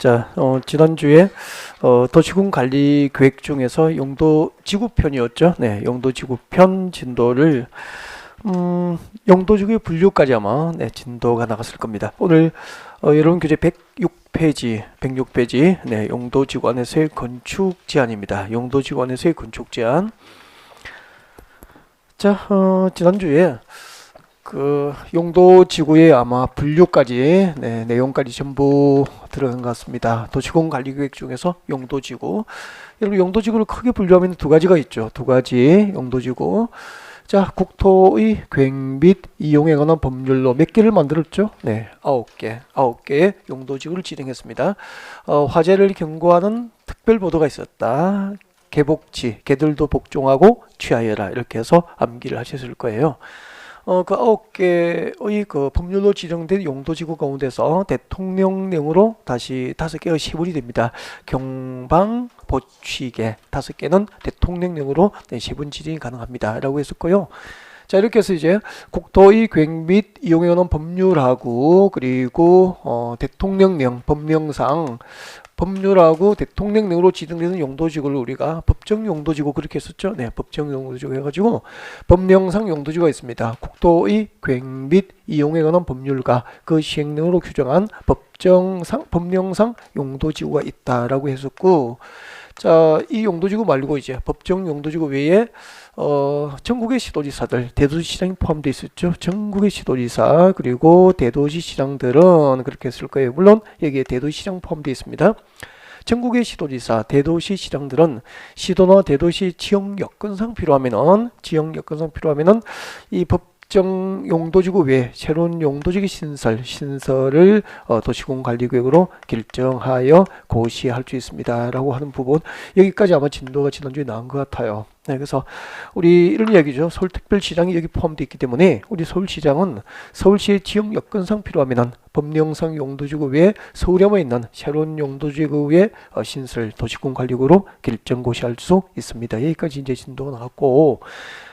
자, 지난주에 도시군 관리 계획 중에서 용도지구편이었죠. 네, 용도지구편 진도를 용도지구의 분류까지 아마 진도가 나갔을 겁니다. 오늘 여러분 교재 106페이지 네, 용도지구 안에서의 건축 제한입니다. 용도지구 안에서의 건축 제한. 자, 지난주에 그 용도지구의 아마 분류까지 내용까지 전부 들어간 것 같습니다. 도시공 관리계획 중에서 용도지구, 여러분 용도지구를 크게 분류하면 두 가지가 있죠. 두 가지 용도지구. 자, 국토의 계획 및 이용에 관한 법률로 몇 개를 만들었죠? 네, 9개의 용도지구를 지정했습니다. 화재를 경고하는 특별보도가 있었다. 개복지, 개들도 복종하고 취하여라, 이렇게 해서 암기를 하셨을 거예요. 그 9개의 그 법률로 지정된 용도지구 가운데서 대통령령으로 다시 5개가 시분이 됩니다. 경방, 보취계 5개는 대통령령으로 시분 지정이 가능합니다. 라고 했었고요. 자, 이렇게 해서 이제 국토의 계획 및 이용에 관한 법률하고 그리고 대통령령, 법률하고 대통령령으로 지정되는 용도지구를 우리가 법정 용도지구 그렇게 했었죠. 네, 법정 용도지구 해가지고 법령상 용도지구가 있습니다. 국토의 계획 및 이용에 관한 법률과 그 시행령으로 규정한 법령상 용도지구가 있다라고 했었고, 자, 이 용도지구 말고 이제 법정 용도지구 외에 전국의 시도지사들, 대도시시장이 포함되어 있었죠. 전국의 시도지사 그리고 대도시시장들은 그렇게 했을 거예요. 물론 여기에 대도시시장 포함되어 있습니다. 전국의 시도지사, 대도시시장들은 시도나 대도시 지역 여건상 필요하면은 이 법정 용도지구 외에 새로운 용도지구 신설을 도시공관리계획으로 결정하여 고시할 수 있습니다. 라고 하는 부분, 여기까지 아마 진도가 지난주에 나온 것 같아요. 네, 그래서 우리 이런 이야기죠. 서울특별시장이 여기 포함되어 있기 때문에 우리 서울시장은 서울시의 지역 여건상 필요하면 법령상 용도지구 외에 서울에만 있는 새로운 용도지구의 신설 도시공관리계획으로 결정 고시할 수 있습니다. 여기까지 이제 진도가 나왔고,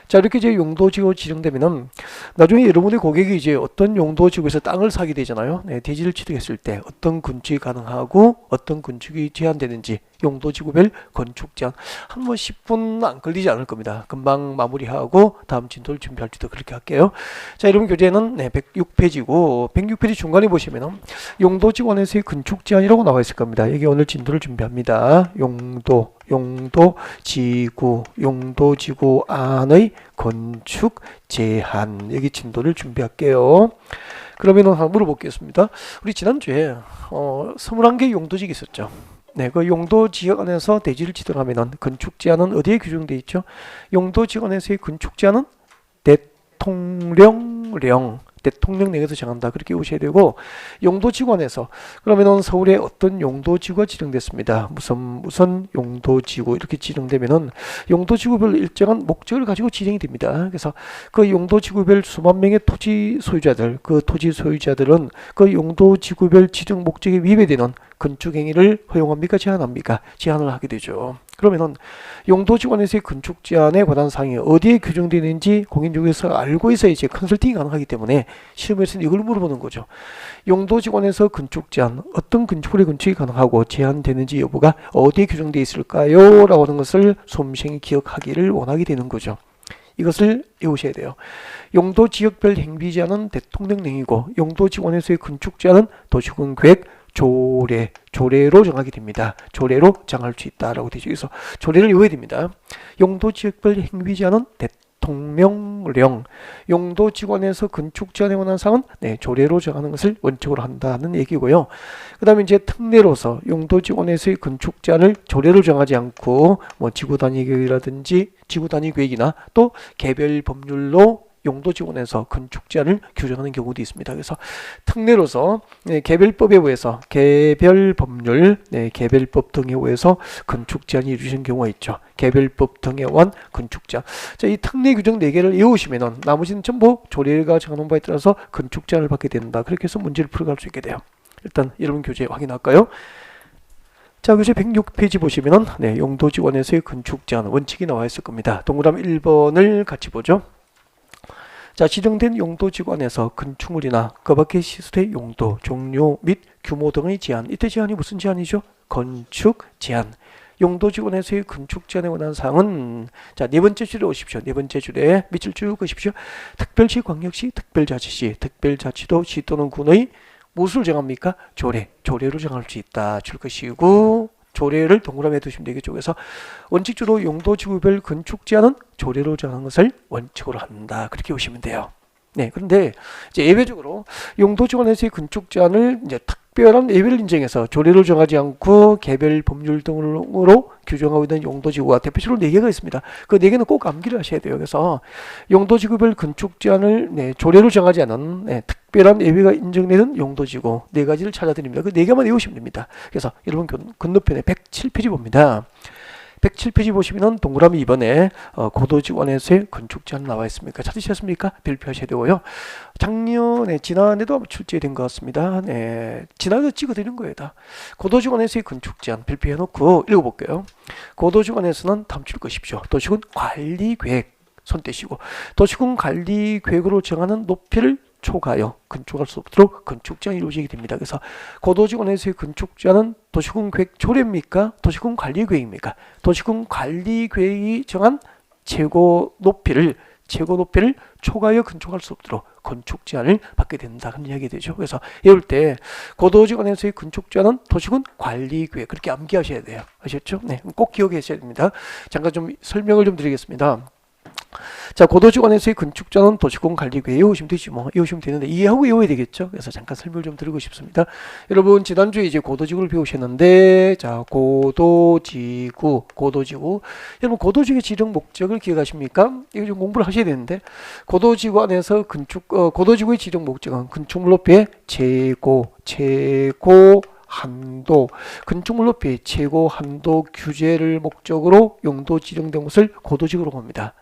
자, 이렇게 이제 용도지구 지정되면은 나중에 여러분의 고객이 이제 어떤 용도지구에서 땅을 사게 되잖아요. 네, 대지를 취득했을 때 어떤 건축이 가능하고 어떤 건축이 제한되는지 용도지구별 건축 제한 한 10분 안 걸리지 않을 겁니다. 금방 마무리하고 다음 진도를 준비할지도 그렇게 할게요. 자, 여러분 교재는 106페이지고 106페이지 중간에 보시면은 용도지구 안에서의 건축 제한이라고 나와 있을 겁니다. 여기 오늘 진도를 준비합니다. 용도지구 안의 건축 제한, 여기 진도를 준비할게요. 그러면 한번 물어보겠습니다. 우리 지난주에 21개 용도지구 있었죠. 네, 그 용도지역 안에서 대지를 지정하면 건축 제한은 어디에 규정되어 있죠? 용도지역 안에서의 건축 제한은 대통령령에서 정한다, 그렇게 보셔야 되고, 용도지구안에서 그러면은 서울에 어떤 용도지구가 지정됐습니다. 무슨 용도지구 이렇게 지정되면은 용도지구별 일정한 목적을 가지고 지정이 됩니다. 그래서 그 용도지구별 수만 명의 토지 소유자들은 그 용도지구별 지정 목적에 위배되는 건축행위를 허용합니까? 제한합니까? 제한을 하게 되죠. 그러면은 용도지구 안에서의 건축 제한에 관한 사항이 어디에 규정되어 있는지 공인중개사가 알고 있어야 이제 컨설팅이 가능하기 때문에 시험에서는 이걸 물어보는 거죠. 용도지구 안에서 건축 제한, 어떤 건축물의 건축이 가능하고 제한되는지 여부가 어디에 규정되어 있을까요? 라고 하는 것을 수험생이 기억하기를 원하게 되는 거죠. 이것을 외우셔야 돼요. 용도지역별 행비 제한은 대통령령이고 용도지구 안에서의 건축 제한은 도시군계획 조례로 정하게 됩니다. 조례로 정할 수 있다라고 되죠. 그래서 조례를 외워야 됩니다. 용도지역별 행위 제한은 대통령령, 용도지구 안에서 건축 제한에 관한 사항은 조례로 정하는 것을 원칙으로 한다는 얘기고요. 그 다음에 이제 특례로서 용도지구 안에서의 건축 제한을 조례로 정하지 않고 지구단위 계획이나 또 개별 법률로 용도지구 안에서 건축 제한을 규정하는 경우도 있습니다. 그래서 특례로서 개별법에 의해서 개별법률, 개별법 등에 의해서 건축 제한이 이루어지는 경우가 있죠. 개별법 등에 의한 건축 제한. 자, 이 특례 규정 4개를 외우시면은 나머지는 전부 조례가 정하는 바에 따라서 건축 제한을 받게 된다. 그렇게 해서 문제를 풀어갈 수 있게 돼요. 일단 여러분 교재 확인할까요? 자, 교재 106페이지 보시면은 용도지구 안에서의 건축 제한 원칙이 나와 있을 겁니다. 동그라미 1번을 같이 보죠. 자, 지정된 용도지구 안에서 건축물이나 그 밖의 시설의 용도, 종류 및 규모 등의 제한. 이때 제한이 무슨 제한이죠? 건축 제한. 용도지구안에서의 건축 제한에 관한 사항은 자, 네 번째 줄에 오십시오. 네 번째 줄에 밑줄 쭉 그십시오. 특별시, 광역시, 특별자치시, 특별자치도, 시 또는 군의 무엇을 정합니까? 조례로 정할 수 있다. 줄 것이고 조례를 동그라미에 두시면 되겠죠. 그래서 원칙적으로 용도지구별 건축 제한은 조례로 정하는 것을 원칙으로 한다. 그렇게 보시면 돼요. 네, 그런데 이제 예외적으로 용도지구안에서의 건축 제한을 이제 특별한 예외를 인정해서 조례로 정하지 않고 개별 법률 등으로 규정하고 있는 용도지구가 대표적으로 4개가 있습니다. 그 4개는 꼭 암기를 하셔야 돼요. 그래서 용도지구별 건축 제한을 조례로 정하지 않은 특별한 예외가 인정되는 용도지구 4가지를 찾아드립니다. 그 4개만 외우시면 됩니다. 그래서 여러분 건너편에 107페이지 봅니다. 107페이지 보시면은 동그라미 2번에 고도지구안에서의 건축 제한 나와 있습니까? 찾으셨습니까? 별표하셔야 되고요. 작년에 지난해도 출제된 것 같습니다. 네, 지난해 찍어드린 거예요. 다. 고도지구안에서의 건축 제한 별표해 놓고 읽어볼게요. 고도지구안에서는 다음 줄 것이십시오. 도시군 관리계획 손 떼시고 도시군 관리계획으로 정하는 높이를 초과하여 건축할 수 없도록 건축 제한이 이루어지게 됩니다. 그래서 고도지구안에서의 건축 제한은 도시군 계획 조례입니까? 도시군 관리 계획입니까? 도시군 관리 계획이 정한 최고 높이를 초과하여 건축할 수 없도록 건축 제한을 받게 된다. 그런 이야기 되죠. 그래서 이럴 때 고도지구안에서의 건축 제한은 도시군 관리 계획 그렇게 암기하셔야 돼요. 아셨죠? 네, 꼭 기억하셔야 됩니다. 잠깐 좀 설명을 좀 드리겠습니다. 자, 고도지구안에서의 건축 제한은 도시군 관리계획 외우시면 되지 뭐. 외우시면 되는데 이해하고 외워야 되겠죠. 그래서 잠깐 설명을 좀 드리고 싶습니다. 여러분 지난주에 이제 고도지구를 배우셨는데 자, 고도지구 여러분 고도지구의 지정 목적을 기억하십니까? 이거 좀 공부를 하셔야 되는데 고도지구 안에서 고도지구의 지정 목적은 건축물 높이의 최고 한도, 건축물 높이 최고 한도 규제를 목적으로 용도 지정된 곳을 고도지구라고 합니다.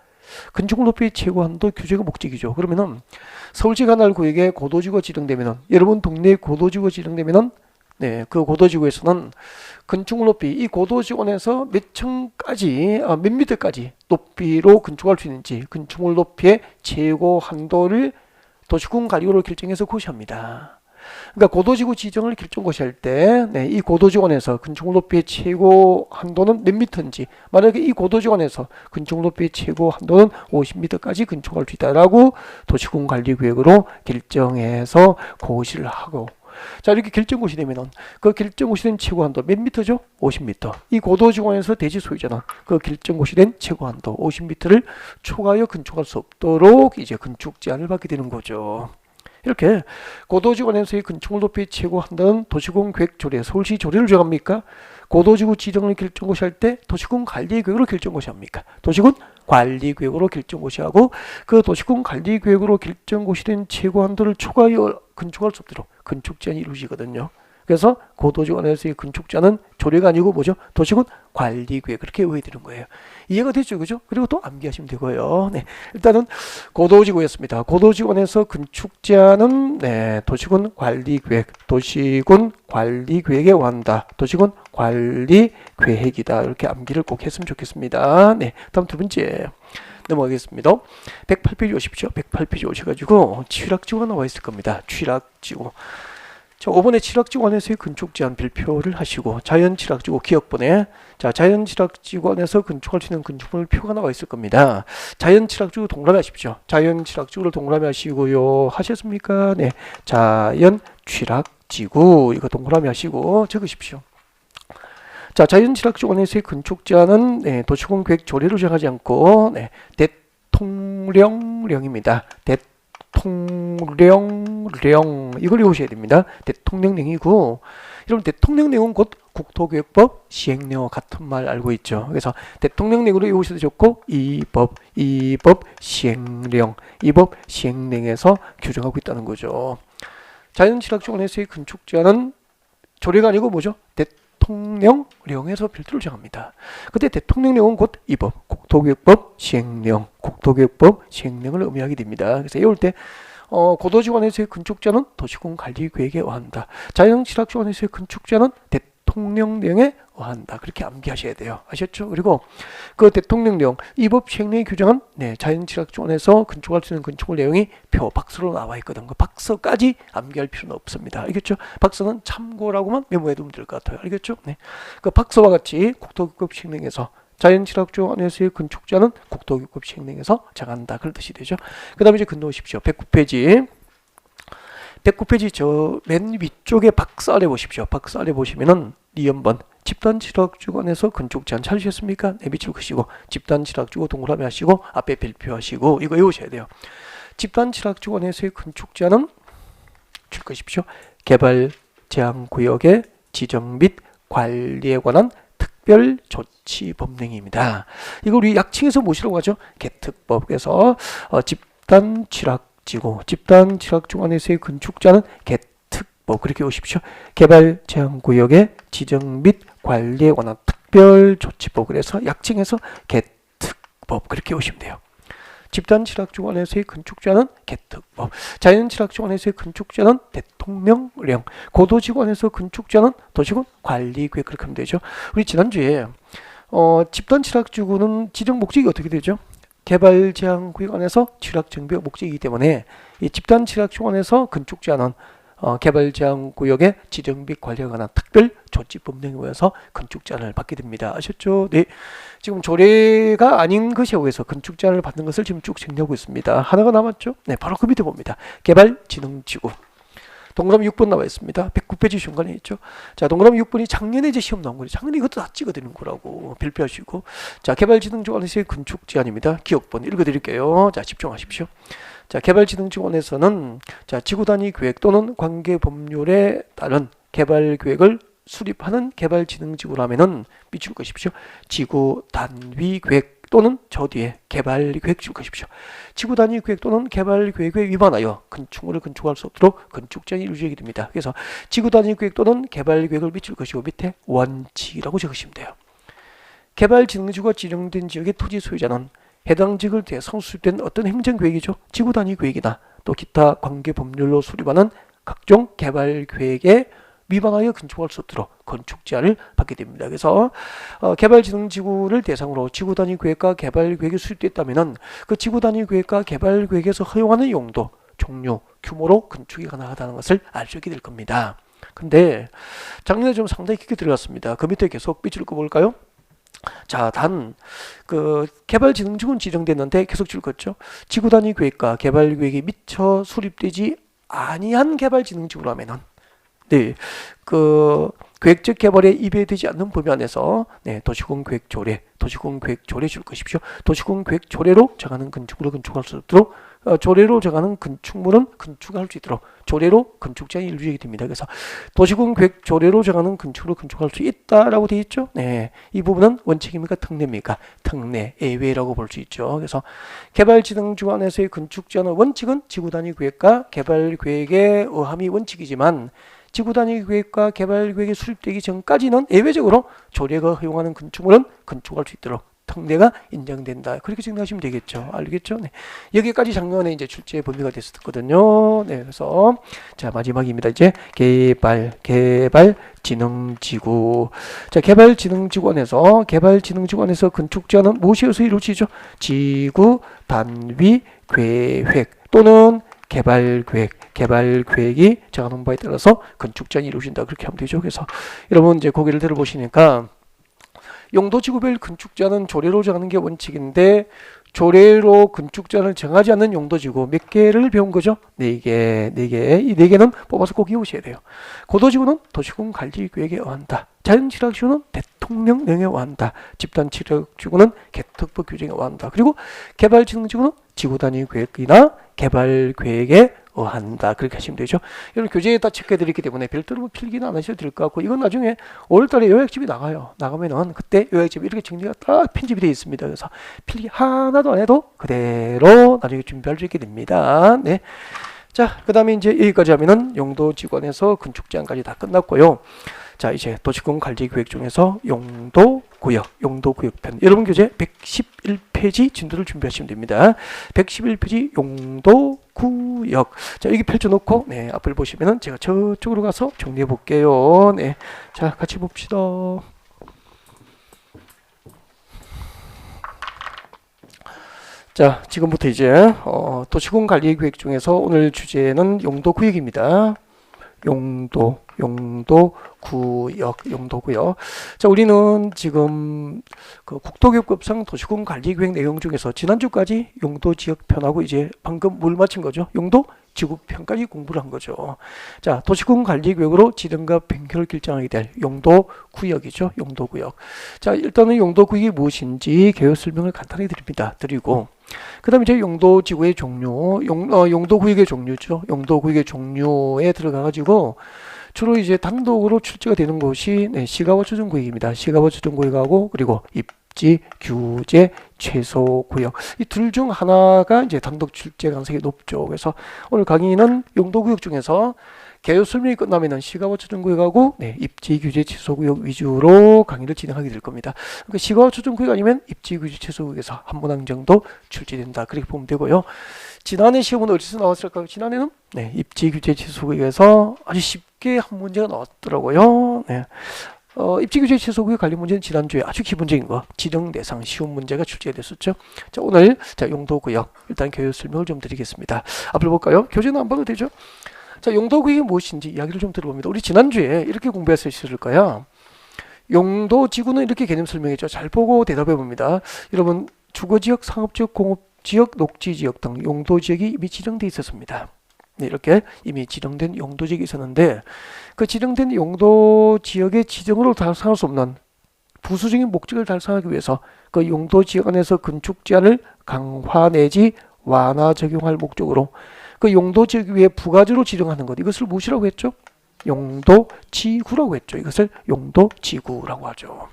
건축물 높이 최고 한도 규제가 목적이죠. 그러면은 서울시 관할 구역에 고도지구가 지정되면은 여러분 동네에 고도지구가 지정되면은 네, 그 고도지구에서는 건축물 높이 이 고도지구안에서 몇 미터까지 높이로 건축할 수 있는지 건축물 높이의 최고 한도를 도시군 관리구로 결정해서 고시합니다. 그러니까 고도지구 지정을 결정고시할 때, 이 고도지구안에서 건축물 높이의 최고 한도는 몇 미터인지, 만약에 이 고도지구안에서 건축물 높이의 최고 한도는 50미터까지 건축할 수 있다라고 도시군 관리구역으로 결정해서 고시를 하고, 자, 이렇게 결정고시 되면은 그 결정고시 된 최고 한도 몇 미터죠? 50미터. 이 고도지구안에서 대지 소유자는 그 결정고시 된 최고 한도 50미터를 초과하여 건축할 수 없도록 이제 건축 제한을 받게 되는 거죠. 이렇게 고도지구안에서의 건축물 높이 최고 한도는 도시군 계획 조례, 서울시 조례를 정합니까? 고도지구 지정을 결정고시할 때 도시군 관리계획으로 결정고시합니까? 도시군 관리계획으로 결정고시하고 그 도시군 관리계획으로 결정고시된 최고 한도를 초과하여 건축할 수 없도록 건축 제한이 이루어지거든요. 그래서 고도지구안에서의 건축 제한은 조례가 아니고 뭐죠? 도시군 관리계획 그렇게 외워드리는 거예요. 이해가 됐죠, 그죠? 그리고 또 암기하시면 되고요. 네, 일단은 고도지구였습니다. 고도지구안에서 건축 제한은 도시군 관리계획에 원한다. 도시군 관리계획이다. 이렇게 암기를 꼭 했으면 좋겠습니다. 네, 다음 두 번째 넘어가겠습니다. 108페이지 오십시오. 108페이지 오셔가지고 취락지구가 나와 있을 겁니다. 취락지구. 자, 5번에 취락지구안에서의 건축 제한 별표를 하시고 자연취락지구 기억번에 자, 자연취락지구안에서 건축할 수 있는 건축물 표가 나와 있을 겁니다. 자연취락지구 동그라미 하십시오. 자연취락지구를 동그라미 하시고요. 하셨습니까? 네. 자연취락지구 이거 동그라미 하시고 적으십시오. 자, 자연취락지구안에서의 건축 제한은 도시군 계획 조례로 정하지 않고 대통령령입니다. 대통령령 이걸 외우셔야 됩니다. 대통령령이고 여러분 대통령령은 곧 국토교육법 시행령과 같은 말 알고 있죠. 그래서 대통령령으로 외우셔도 좋고 이 법 시행령에서 규정하고 있다는 거죠. 자연취락지구안에서의 건축 제한은 조례가 아니고 뭐죠? 대통령령에서 별도를 정합니다. 근데 대통령령은 곧 이 법, 국토교육법 시행령을 의미하게 됩니다. 그래서 이럴 때 고도지구안에서의 건축 제한은 도시군 관리계획에 원한다. 자연취락지구안에서의 건축 제한은 대통령령에 의한다. 그렇게 암기하셔야 돼요. 아셨죠? 그리고 그 대통령령 이 법 시행령의 규정은 자연취락주원에서 건축할 수 있는 건축물 내용이 표 박스로 나와 있거든. 그 박스까지 암기할 필요는 없습니다. 알겠죠? 박스는 참고라고만 메모해 두면 될 것 같아요. 알겠죠? 네. 그 박스와 같이 국토교급 시행령에서 자연취락주원에서의 건축자는 국토교급 시행령에서 정한다. 그런 뜻이 되죠. 그 다음에 이제 건너오십시오. 109페이지. 109페이지 저 맨 위쪽에 박스 아래 보십시오. 박스 아래 보시면은 니은번 집단취락주관에서 건축 제한 찾으셨습니까? 네, 밑줄 그시고 집단취락주고 동그라미 하시고 앞에 별표 하시고 이거 외우셔야 돼요. 집단취락주관에서의 건축 제한은 줄 것이십시오. 개발 제한 구역의 지정 및 관리에 관한 특별 조치 법령입니다. 이걸 우리 약칭해서 뭐시라고 하죠? 개특법에서 집단취락주관에서의 건축자는 개특법 그렇게 오십시오. 개발 제한 구역의 지정 및 관리에 관한 특별 조치법 그래서 약칭해서 개특법 그렇게 오시면 돼요. 집단취락주관에서의 건축자는 개특법, 자연취락주관에서의 건축자는 대통령령, 고도지구안에서 건축자는 도시군 관리구역 그렇게 하면 되죠. 우리 지난주에 집단취락주구는 지정 목적이 어떻게 되죠? 개발 제한 구역 안에서 취락 정비가 목적이기 때문에 이 집단 취락 중안에서 건축 제한은 개발 제한 구역의 지정 및 관리에 관한 특별 조치 법령에 의해서 건축 제한을 받게 됩니다. 아셨죠? 네. 지금 조례가 아닌 것에 의해서 건축 제한을 받는 것을 지금 쭉 정리하고 있습니다. 하나가 남았죠? 네, 바로 그 밑에 봅니다. 개발 진흥 지구. 동그라미 6번 나와 있습니다. 109페이지 중간에 있죠. 자, 동그라미 6번이 작년에 이제 시험 나온 거예요. 작년에 이것도 다 찍어드리는 거라고 별표하시고. 자, 개발진흥지원에서의 건축 제한입니다. 기억번 읽어드릴게요. 자, 집중하십시오. 자, 개발진흥지원에서는 자, 지구단위 계획 또는 관계 법률에 따른 개발 계획을 수립하는 개발진흥지구라면은 미줄 것이십시오. 지구 단위 계획 또는 저 뒤에 개발 계획 줄 것이십시오. 지구 단위 계획 또는 개발 계획에 위반하여 건축물을 건축할 수 없도록 건축 제한이 유지하게 됩니다. 그래서 지구 단위 계획 또는 개발 계획을 미칠 것이고 밑에 원칙이라고 적으시면 돼요. 개발진흥지구가 지정된 지역의 토지 소유자는 해당 지역을 대상 수립된 어떤 행정계획이죠. 지구 단위 계획이나 또 기타 관계 법률로 수립하는 각종 개발 계획에 위반하여 건축할 수 없도록 건축 제한을 받게 됩니다. 그래서 개발진흥지구를 대상으로 지구단위 계획과 개발 계획이 수립됐다면 그 지구단위 계획과 개발 계획에서 허용하는 용도, 종류, 규모로 건축이 가능하다는 것을 알 수 있게 될 겁니다. 근데 작년에 좀 상당히 깊게 들어갔습니다. 그 밑에 계속 밑줄 꺼볼까요? 자, 단 그 개발진흥지구는 지정됐는데 계속 줄 것죠. 지구단위 계획과 개발 계획이 미처 수립되지 아니한 개발진흥지구라면은 네, 그 계획적 개발에 입예되지 않는 범위 안에서 도시군 계획 조례 줄 것이십시오. 도시군 계획 조례로 정하는 건축물을 건축할 수 있도록 조례로 정하는 건축물은 건축할 수 있도록 조례로 건축 제한이 유지하게 됩니다. 그래서 도시군 계획 조례로 정하는 건축물을 건축할 수 있다라고 되어 있죠. 네, 이 부분은 원칙입니까? 특례입니까? 특례, 예외라고 볼 수 있죠. 그래서 개발진흥지구안에서의 건축 제한의 원칙은 지구단위 계획과 개발 계획의 의함이 원칙이지만 지구단위 계획과 개발 계획이 수립되기 전까지는 예외적으로 조례가 허용하는 건축물은 건축할 수 있도록 특례가 인정된다. 그렇게 생각하시면 되겠죠. 알겠죠? 네. 여기까지 작년에 이제 출제 범위가 됐었거든요. 네, 그래서 자, 마지막입니다. 이제 개발진흥지구. 자, 개발진흥지구안에서 건축 제한은 무엇이어서 이루어지죠? 지구 단위 계획 또는 개발 계획이 정하는 바에 따라서 건축 제한이 이루어진다. 그렇게 하면 되죠. 그래서 여러분 이제 고개를 들어보시니까 용도지구별 건축 제한은 조례로 정하는 게 원칙인데 조례로 건축 제한을 정하지 않는 용도지구 몇 개를 배운 거죠? 4개. 이 4개는 뽑아서 꼭 외우셔야 돼요. 고도지구는 도시군 관리계획에 의한다. 자연취락지구는 대통령령에 의한다. 집단취락지구는 개특법 규정에 의한다. 그리고 개발진흥지구는 지구단위 계획이나 개발 계획에 의한다. 그렇게 하시면 되죠. 이런 교재에다 체크해드리기 때문에 별도로 필기는 안 하셔도 될 것 같고 이건 나중에 5월달에 요약집이 나가요. 나가면은 그때 요약집이 이렇게 정리가 딱 편집이 되어 있습니다. 그래서 필기 하나도 안 해도 그대로 나중에 준비할 수 있게 됩니다. 네. 자, 그 다음에 이제 여기까지 하면은 용도지구안에서 건축 제한까지 다 끝났고요. 자, 이제 도시군 관리 계획 중에서 용도구역편. 여러분 교재 111페이지 진도를 준비하시면 됩니다. 111페이지 용도구역 구역. 자, 여기 펼쳐놓고, 네, 앞을 보시면은 제가 저쪽으로 가서 정리해 볼게요. 네. 자, 같이 봅시다. 자, 지금부터 이제, 도시군 관리 계획 중에서 오늘 주제는 용도 구역입니다. 용도 구역. 자, 우리는 지금 그 국토교육법상 도시군 관리계획 내용 중에서 지난주까지 용도 지역편하고 이제 방금 뭘 마친 거죠? 용도 지구편까지 공부를 한 거죠. 자, 도시군 관리계획으로 지정과 변경을 결정하게 될 용도 구역이죠. 용도 구역. 자, 일단은 용도 구역이 무엇인지 개요 설명을 간단히 드리고 그 다음에 이제 용도 지구의 종류, 용도 구역의 종류죠. 용도 구역의 종류에 들어가가지고 주로 이제 단독으로 출제가 되는 곳이 시가와 조정 구역입니다. 시가와 조정 구역하고 그리고 입지, 규제, 최소 구역. 이 둘 중 하나가 이제 단독 출제 가능성이 높죠. 그래서 오늘 강의는 용도 구역 중에서 개요 설명이 끝나면은 시가와 조정 구역하고 입지, 규제, 최소 구역 위주로 강의를 진행하게 될 겁니다. 그러니까 시가와 조정 구역 아니면 입지, 규제, 최소 구역에서 한 문항 정도 출제된다. 그렇게 보면 되고요. 지난해 시험은 어디서 나왔을까요? 지난해는 입지, 규제, 최소 구역에서 아주 쉽게 한 문제가 나왔더라고요. 입지, 규제, 최소 구역 관련 문제는 지난주에 아주 기본적인 거 지정 대상 쉬운 문제가 출제가 됐었죠. 자, 오늘 용도 구역 일단 교육 설명을 좀 드리겠습니다. 앞을 볼까요? 교재는 안 봐도 되죠? 자, 용도 구역이 무엇인지 이야기를 좀 들어봅니다. 우리 지난주에 이렇게 공부했을 거야. 용도 지구는 이렇게 개념 설명했죠. 잘 보고 대답해 봅니다. 여러분, 주거지역, 상업지역, 공업지역, 녹지지역 등 용도지역이 이미 지정되어 있었습니다. 네, 이렇게 이미 지정된 용도지역이 있었는데 그 지정된 용도지역의 지정으로 달성할 수 없는 부수적인 목적을 달성하기 위해서 그 용도지역 안에서 건축 제한을 강화 내지 완화 적용할 목적으로 그 용도지역 위에 부가적으로 지정하는 것, 이것을 무엇이라고 했죠? 용도지구라고 했죠. 이것을 용도지구라고 하죠.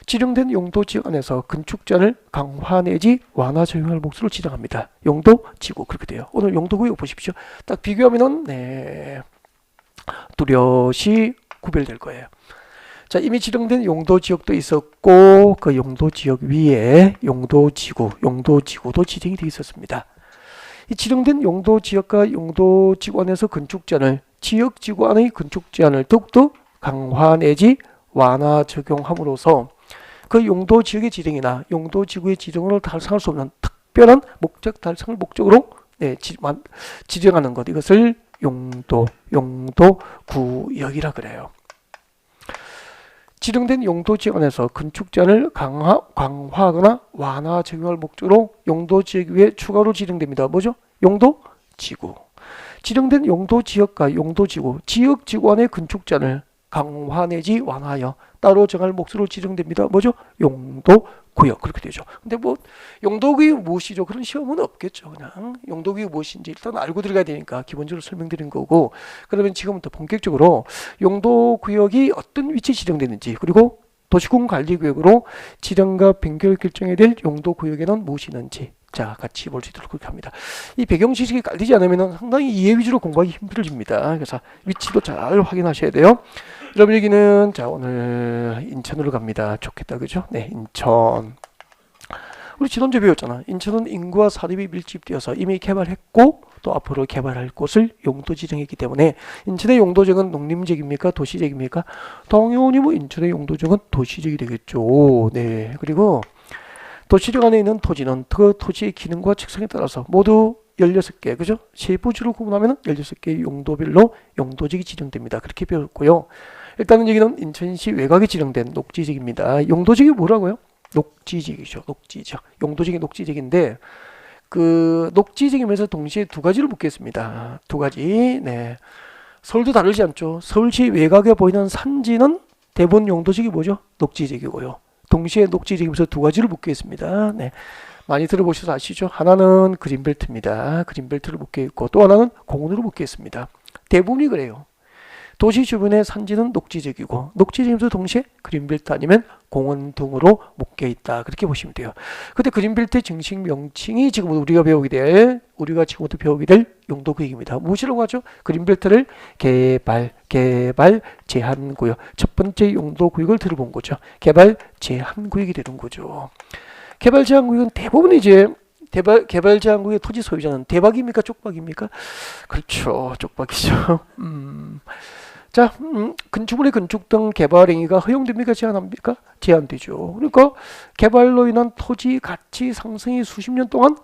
지정된 용도지역 안에서 건축 제한을 강화 내지 완화 적용할 목적으로 지정합니다. 용도지구 그렇게 돼요. 오늘 용도구역 보십시오. 딱 비교하면은 뚜렷이 구별될 거예요. 자, 이미 지정된 용도지역도 있었고 그 용도지역 위에 용도지구도 지정이 되어 있었습니다. 이 지정된 용도지역과 용도지구 안에서 건축 제한을 지역지구 안의 건축 제한을 더욱더 강화 내지 완화 적용함으로써 그 용도지역의 지정이나 용도지구의 지정으로 달성할 수 없는 특별한 목적 달성을 목적으로 지정하는 것, 이것을 용도구역이라 그래요. 지정된 용도지역 안에서 건축 제한을 강화하거나 완화 적용할 목적으로 용도지역 위에 추가로 지정됩니다. 뭐죠? 용도지구. 지정된 용도지역과 용도지구, 지역지구 안의 건축 제한을 강화 내지 완화하여 따로 정할 목적으로 지정됩니다. 뭐죠? 용도구역 그렇게 되죠. 근데 용도구역이 무엇이죠? 그런 시험은 없겠죠. 그냥 용도구역이 무엇인지 일단 알고 들어가야 되니까 기본적으로 설명드린 거고, 그러면 지금부터 본격적으로 용도구역이 어떤 위치에 지정되는지, 그리고 도시군 관리구역으로 지정과 변경을 결정해야 될 용도구역에는 무엇이 있는지 자, 같이 볼 수 있도록 그렇게 합니다. 이 배경 지식이 깔리지 않으면 상당히 이해 위주로 공부하기 힘들어집니다. 그래서 위치도 잘 확인하셔야 돼요. 여러분, 여기는 자, 오늘 인천으로 갑니다. 좋겠다, 그죠? 네, 인천. 우리 지난주에 배웠잖아. 인천은 인구와 사립이 밀집되어서 이미 개발했고 또 앞으로 개발할 곳을 용도 지정했기 때문에 인천의 용도지역은 농림지역입니까? 도시지역입니까? 당연히 인천의 용도지역은 도시지역이 되겠죠. 네, 그리고 도시지역 안에 있는 토지는 그 토지의 기능과 특성에 따라서 모두 16개, 그죠? 세부지로 구분하면 16개의 용도별로 용도지역이 지정됩니다. 그렇게 배웠고요. 일단은 여기는 인천시 외곽에 지정된 녹지지역입니다. 용도지역이 뭐라고요? 녹지지역이죠. 녹지지역. 용도지역이 녹지지역인데 그 녹지지역이면서 동시에 두 가지를 묻겠습니다. 두 가지. 네. 서울도 다르지 않죠. 서울시 외곽에 보이는 산지는 대부분 용도지역이 뭐죠? 녹지지역이고요. 동시에 녹지지역이면서 두 가지를 묻겠습니다. 네. 많이 들어보셔서 아시죠? 하나는 그린벨트입니다. 그린벨트를 묻겠고 또 하나는 공원으로 묻겠습니다. 대부분이 그래요. 도시 주변의 산지는 녹지지역이고 녹지지역에서 동시에 그린벨트 아니면 공원 등으로 묶여 있다. 그렇게 보시면 돼요. 근데 그린벨트의 정식 명칭이 지금 우리가 지금부터 배우게 될 용도구역입니다. 무엇이라고 하죠? 그린벨트를 개발 제한구역. 첫 번째 용도구역을 들어본 거죠. 개발 제한구역이 되는 거죠. 개발 제한구역은 대부분 이제 개발 제한구역의 토지 소유자는 대박입니까? 쪽박입니까? 그렇죠. 쪽박이죠. 자, 건축물의 건축 등 개발 행위가 허용됩니까? 제한합니까? 제한되죠. 그러니까 개발로 인한 토지 가치 상승이 수십 년 동안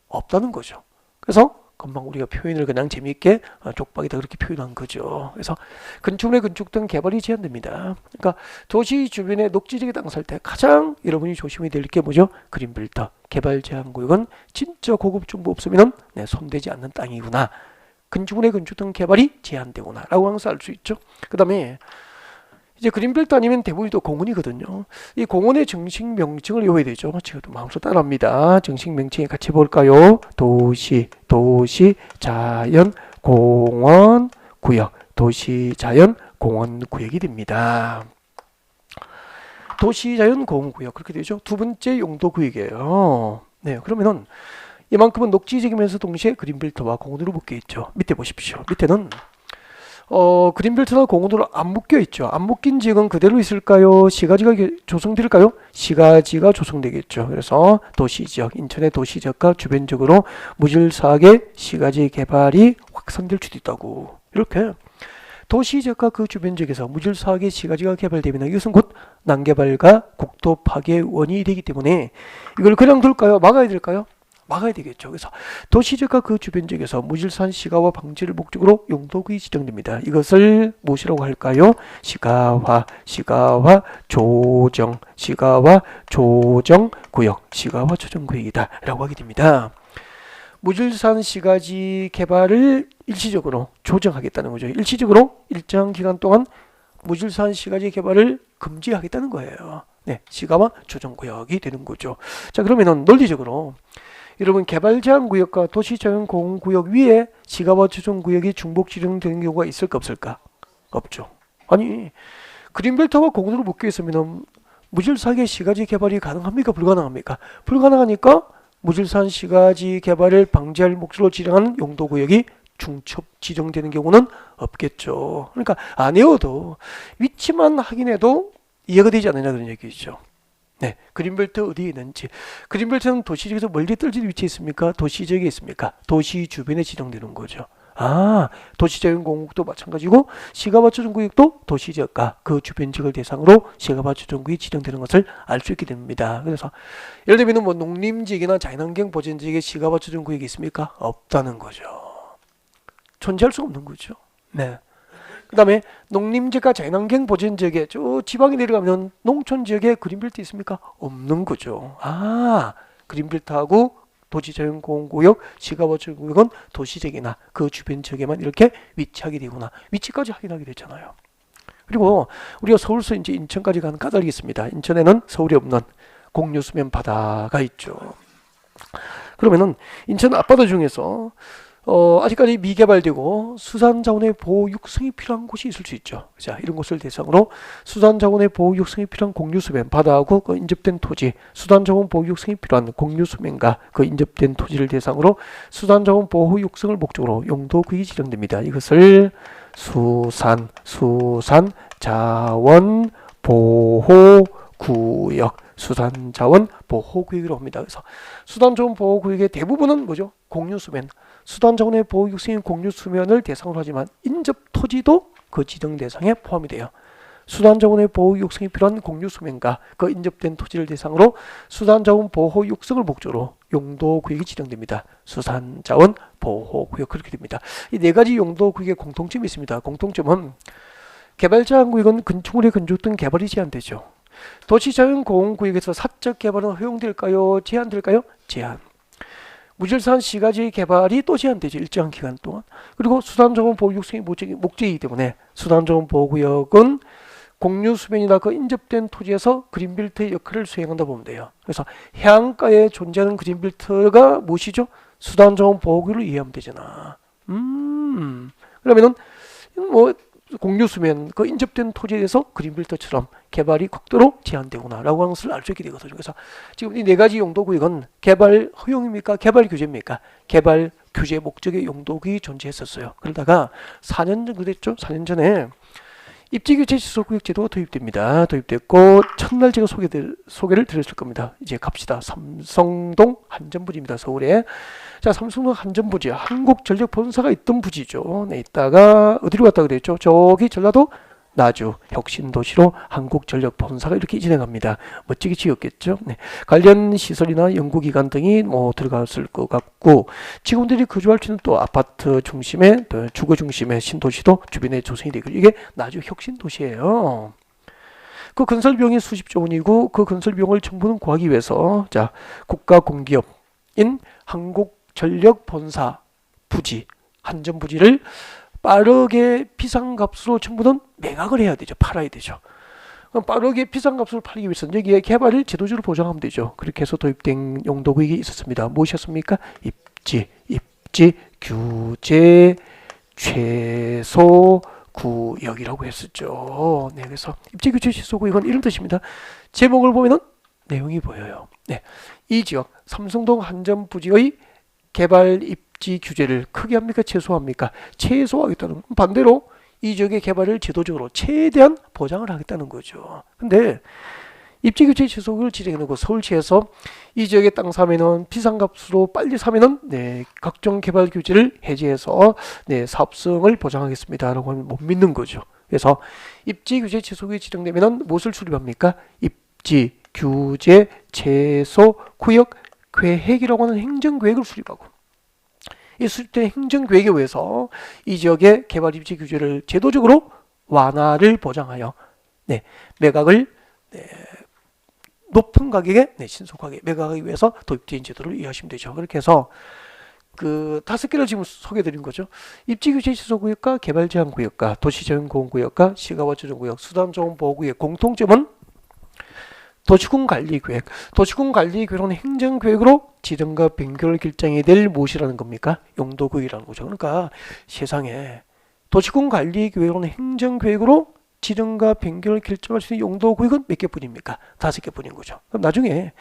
없다는 거죠. 그래서 금방 우리가 표현을 그냥 재미있게 쪽박이다 그렇게 표현한 거죠. 그래서 건축물의 건축 등 개발이 제한됩니다. 그러니까 도시 주변에 녹지지역에 땅 살 때 가장 여러분이 조심해야 될 게 뭐죠? 그린벨트. 개발 제한 구역은 진짜 고급 정보 없으면 손대지 않는 땅이구나. 건축물의 건축 등 개발이 제한되구나 라고 항상 알 수 있죠. 그 다음에 이제 그린벨트 아니면 대부분이 또 공원이거든요. 이 공원의 정식 명칭을 외워야 되죠. 제가 또 마음속으로 따라합니다. 정식 명칭 같이 볼까요? 도시, 자연, 공원, 구역. 도시, 자연, 공원, 구역이 됩니다. 도시, 자연, 공원, 구역 그렇게 되죠. 두 번째 용도 구역이에요. 네, 그러면은 이만큼은 녹지지역이면서 동시에 그린벨트와 공원으로 묶여 있죠. 밑에 보십시오. 밑에는 그린벨트나 공원으로 안 묶여 있죠. 안 묶인 지역은 그대로 있을까요? 시가지가 조성될까요? 시가지가 조성되겠죠. 그래서 도시지역, 인천의 도시지역과 주변적으로 무질서하게 시가지 개발이 확산될 수도 있다고. 이렇게 도시지역과 그 주변지역에서 무질서하게 시가지가 개발되면 이것은 곧 난개발과 국토 파괴 원인이 되기 때문에 이걸 그냥 둘까요? 막아야 될까요? 막아야 되겠죠. 그래서 도시지역과 그 주변 지역에서 무질서한 시가화 방지를 목적으로 용도구역이 지정됩니다. 이것을 무엇이라고 할까요? 시가화 조정 구역, 시가화 조정 구역이다 라고 하게 됩니다. 무질서한 시가지 개발을 일시적으로 조정하겠다는 거죠. 일시적으로 일정 기간 동안 무질서한 시가지 개발을 금지하겠다는 거예요. 네, 시가화 조정 구역이 되는 거죠. 자, 그러면은 논리적으로 여러분 개발 제한 구역과 도시 자연 공원 구역 위에 시가화 조정 구역이 중복 지정되는 경우가 있을까 없을까? 없죠. 아니 그린벨트와 공원으로 묶여 있으면 무질서하게 시가지 개발이 가능합니까? 불가능합니까? 불가능하니까 무질서한 시가지 개발을 방지할 목적으로 지정하는 용도 구역이 중첩 지정되는 경우는 없겠죠. 그러니까 안 외워도 위치만 확인해도 이해가 되지 않느냐 그런 얘기죠. 네, 그린벨트 어디에 있는지. 그린벨트는 도시지역에서 멀리 떨어진 위치에 있습니까? 도시지역에 있습니까? 도시 주변에 지정되는 거죠. 도시자연 공국도 마찬가지고 시가화 조정 구역도 도시지역과 그 주변 지역을 대상으로 시가화 조정 구역이 지정되는 것을 알 수 있게 됩니다. 그래서 예를 들면 뭐 농림지역이나 자연환경 보전지역에 시가화 조정 구역이 있습니까? 없다는 거죠. 존재할 수가 없는 거죠. 네. 그 다음에 농림지역과 자연환경 보전지역에 저 지방에 내려가면 농촌지역에 그린벨트 있습니까? 없는 거죠. 그린벨트하고 도시자연공원구역, 시가화조정구역은 도시지역이나 그 주변 지역에만 이렇게 위치하게 되구나. 위치까지 확인하게 되잖아요. 그리고 우리가 서울서 이제 인천까지 가는 까닭이 있습니다. 인천에는 서울이 없는 공유수면 바다가 있죠. 그러면은 인천 앞바다 중에서 아직까지 미개발되고 수산자원의 보호 육성이 필요한 곳이 있을 수 있죠. 자, 이런 곳을 대상으로 수산자원의 보호 육성이 필요한 공유수면, 바다하고 그 인접된 토지, 수산자원 보호 육성이 필요한 공유수면과 그 인접된 토지를 대상으로 수산자원 보호 육성을 목적으로 용도구역이 지정됩니다. 이것을 수산자원 보호 구역, 수산자원 보호구역이라고 합니다. 그래서 수산자원 보호구역의 대부분은 뭐죠? 공유수면, 수산자원의 보호 육성인 공유수면을 대상으로 하지만 인접 토지도 그 지정 대상에 포함이 돼요. 수산자원의 보호 육성이 필요한 공유수면과 그 인접된 토지를 대상으로 수산자원 보호 육성을 목적으로 용도구역이 지정됩니다. 수산자원 보호구역 그렇게 됩니다. 이 네 가지 용도구역의 공통점이 있습니다. 공통점은 개발제한구역은 건축물의 건축 등 개발이 제한되죠. 도시자연공원구역에서 사적 개발은 허용될까요? 제한될까요? 제한. 무질서한 시가지 개발이 또 제한되죠. 일정한 기간 동안. 그리고 수산자원 보호 육성이 목적이기 때문에 수산자원 보호구역은 공유수면이나 그 인접된 토지에서 그린벨트의 역할을 수행한다 보면 돼요. 그래서 해안가에 존재하는 그린벨트가 무엇이죠? 수산자원 보호구역을 이해하면 되잖아. 그러면은 뭐 공유수면 그 인접된 토지에 대해서 그린벨트처럼 개발이 극도로 제한되구나 라고 하는 것을 알 수 있게 되거든요. 그래서 지금 이 네 가지 용도구역은 개발 허용입니까? 개발 규제입니까? 개발 규제 목적의 용도구역이 존재했었어요. 그러다가 4년 정도 됐죠? 4년 전에 입지규제 지속구역 제도가 도입됩니다. 도입됐고 첫날 제가 소개를 드렸을 겁니다. 이제 갑시다. 삼성동 한전부지입니다. 서울에. 자, 삼성동 한전부지 한국전력 본사가 있던 부지죠. 네, 있다가 어디로 갔다 그랬죠? 저기 전라도 나주 혁신도시로 한국전력 본사가 이렇게 진행합니다. 멋지게 지었겠죠. 네. 관련 시설이나 연구기관 등이 뭐 들어갔을 것 같고 직원들이 거주할 수 있는 또 아파트 중심의 또 주거 중심의 신도시도 주변에 조성이 되고 이게 나주 혁신도시예요. 그 건설 비용이 수십조 원이고 그 건설 비용을 정부는 구하기 위해서 자 국가 공기업인 한국전력 본사 부지 한전부지를 빠르게 비상값으로 정부는 매각을 해야 되죠. 팔아야 되죠. 그럼 빠르게 비상값으로 팔기 위해서는 여기에 개발을 제도적으로 보장하면 되죠. 그렇게 해서 도입된 용도구역이 있었습니다. 무엇이었습니까? 입지 규제 최소 구역이라고 했었죠. 네, 그래서 입지 규제 최소 구역은 이런 뜻입니다. 제목을 보면은 내용이 보여요. 네, 이 지역 삼성동 한전부지의 개발 입지 규제를 크게 합니까? 최소합니까? 최소하겠다는 반대로 이 지역의 개발을 제도적으로 최대한 보장을 하겠다는 거죠. 근데 입지 규제 최소를 지정해 놓고 서울시에서 이 지역의 땅 사면은 비상값으로 빨리 사면은 네, 각종 개발 규제를 해제해서 네, 사업성을 보장하겠습니다라고 하면 못 믿는 거죠. 그래서 입지 규제 최소가 지정되면은 무엇을 수립합니까? 입지 규제 최소 구역 계획이라고 하는 행정계획을 수립하고 이 수립된 행정계획에 의해서 이 지역의 개발 입지 규제를 제도적으로 완화를 보장하여 네, 매각을 네, 높은 가격에 네, 신속하게 매각하기 위해서 도입된 제도를 이해하시면 되죠. 그렇게 해서 그 5개를 지금 소개해드린 거죠. 입지 규제 시소구역과 개발 제한 구역과 도시 제한 공구역과 시가와 조정구역, 수단 조정 보호구역 공통점은 도시군 관리계획. 도시군 관리계획은 행정계획으로 지정과 변경을 결정해야 될 무엇이라는 겁니까? 용도구역이라는 거죠. 그러니까 세상에 도시군 관리계획은 행정계획으로 지정과 변경을 결정할 수 있는 용도구역은 몇 개뿐입니까? 5개뿐인 거죠. 그럼 나중에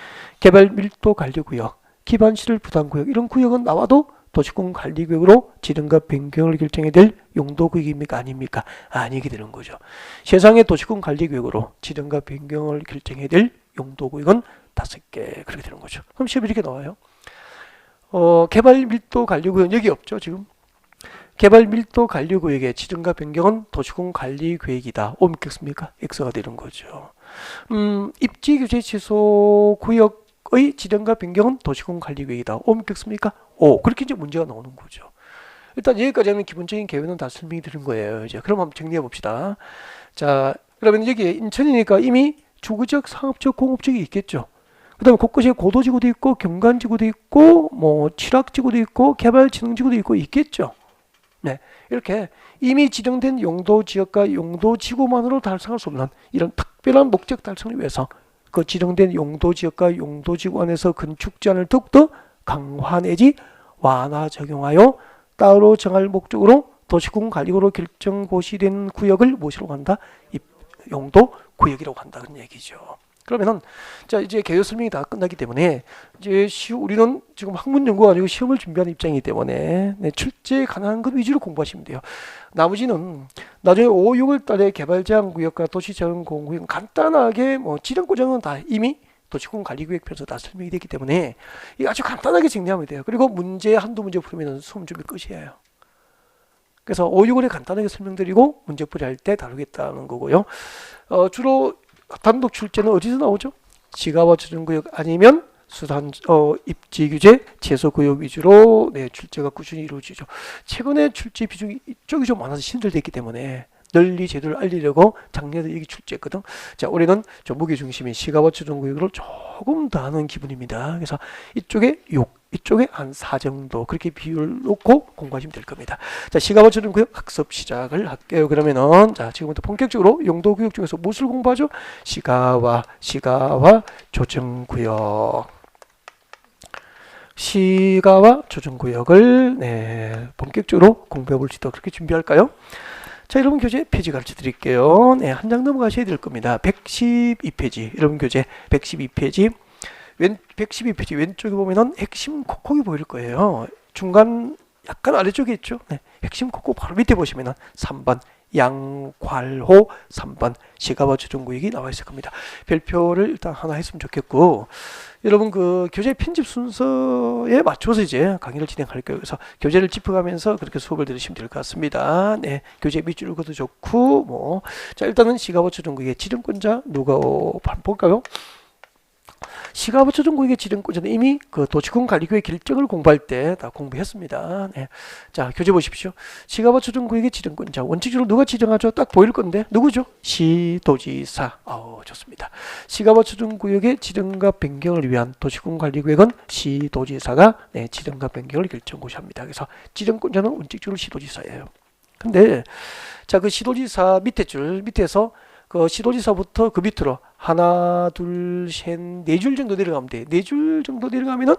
개발 밀도 관리구역, 기반시설 부담구역 이런 구역은 나와도 도시군 관리구역으로 지정과 변경을 결정해야 될 용도구역입니까? 아닙니까? 아니게 되는 거죠. 세상의 도시군 관리구역으로 지정과 변경을 결정해야 될 용도구역은 5개 그렇게 되는 거죠. 그럼 시험이 이렇게 나와요. 개발 밀도 관리구역은 여기 없죠. 지금 개발 밀도 관리구역의 지정과 변경은 도시군 관리계획이다. O 믿겠습니까? X가 되는 거죠. 입지 규제 취소 구역의 지정과 변경은 도시군 관리계획이다. O 믿겠습니까? O. 그렇게 이제 문제가 나오는 거죠. 일단 여기까지 하면 기본적인 개요는 다 설명이 드린 거예요. 이제 그럼 한번 정리해 봅시다. 자, 그러면 여기 인천이니까 이미 주거적, 상업적, 공업적이 있겠죠. 그 다음에 곳곳에 고도지구도 있고 경관지구도 있고 뭐 취락지구도 있고 개발진흥지구도 있고 있겠죠. 네, 이렇게 이미 지정된 용도지역과 용도지구만으로 달성할 수 없는 이런 특별한 목적 달성을 위해서 그 지정된 용도지역과 용도지구 안에서 건축 제한을 더욱더 강화 내지 완화 적용하여 따로 정할 목적으로 도시군 관리구로 결정 고시된 구역을 무엇이라고 한다? 용도 구역이라고 한다 그런 얘기죠. 그러면은 자 이제 개요 설명이 다 끝나기 때문에 이제 우리는 지금 학문 연구가 아니고 시험을 준비하는 입장이기 때문에 네, 출제 가능한 것 위주로 공부하시면 돼요. 나머지는 나중에 5, 6월 달에 개발 제한 구역과 도시 제한 공구역 간단하게 뭐 지정 고정은 다 이미 도시군 관리구역편에서 다 설명이 되기 때문에 이 아주 간단하게 정리하면 돼요. 그리고 문제 한두 문제 풀면 수험 준비 끝이에요. 그래서 5, 6월에 간단하게 설명드리고 문제풀이 할 때 다루겠다는 거고요. 주로 단독 출제는 어디서 나오죠? 시가와 조정구역 아니면 수단 입지 규제 제소구역 위주로 네, 출제가 꾸준히 이루어지죠. 최근에 출제 비중이 이쪽이 좀 많아서 힘들었기 때문에 널리 제도를 알리려고 작년에 여기 출제했거든. 자, 올해는 좀 무게 중심인 시가와 조정구역으로 조금 더 하는 기분입니다. 그래서 이쪽에 6, 이쪽에 한 4 정도 그렇게 비율 놓고 공부하시면 될 겁니다. 자, 시가와 조정구역 학습 시작을 할게요. 그러면은 자, 지금부터 본격적으로 용도구역 중에서 무엇을 공부하죠? 시가와 조정구역. 시가와 조정구역을 네, 본격적으로 공부해 볼 수 있도록 그렇게 준비할까요? 자, 여러분 교재 페이지 가르쳐 드릴게요. 네, 한 장 넘어가셔야 될 겁니다. 112페이지. 여러분 교재 112페이지. 112페이지 왼쪽에 보면은 핵심 콕콕이 보일 거예요. 중간 약간 아래쪽에 있죠. 네, 핵심 콕콕 바로 밑에 보시면은 3번 양괄호 3번 시가와 조정구역이 나와 있을 겁니다. 별표를 일단 하나 했으면 좋겠고, 여러분 그 교재 편집 순서에 맞춰서 이제 강의를 진행할 거예요. 그래서 교재를 짚어가면서 그렇게 수업을 들으시면 될 것 같습니다. 네, 교재 밑줄 그도 좋고 뭐, 자 일단은 시가와 조정구역의 지정권자 누가 한번 볼까요? 시가와 조정구역의 지정권자는 이미 그 도시군 관리구역 결정을 공부할 때 다 공부했습니다. 네. 자, 교재 보십시오. 시가와 조정구역의 지정권자 원칙적으로 누가 지정하죠? 딱 보일 건데 누구죠? 시도지사. 좋습니다. 시가와 조정구역의 지정과 변경을 위한 도시군 관리구역은 시도지사가 지정과 변경을 결정고시합니다. 그래서 지정권자는 원칙적으로 시도지사예요. 근데 자, 그 시도지사 밑에 줄 밑에서 그 시도지사부터 그 밑으로 하나, 둘, 셋, 네 줄 정도 내려가면 돼. 네 줄 정도 내려가면은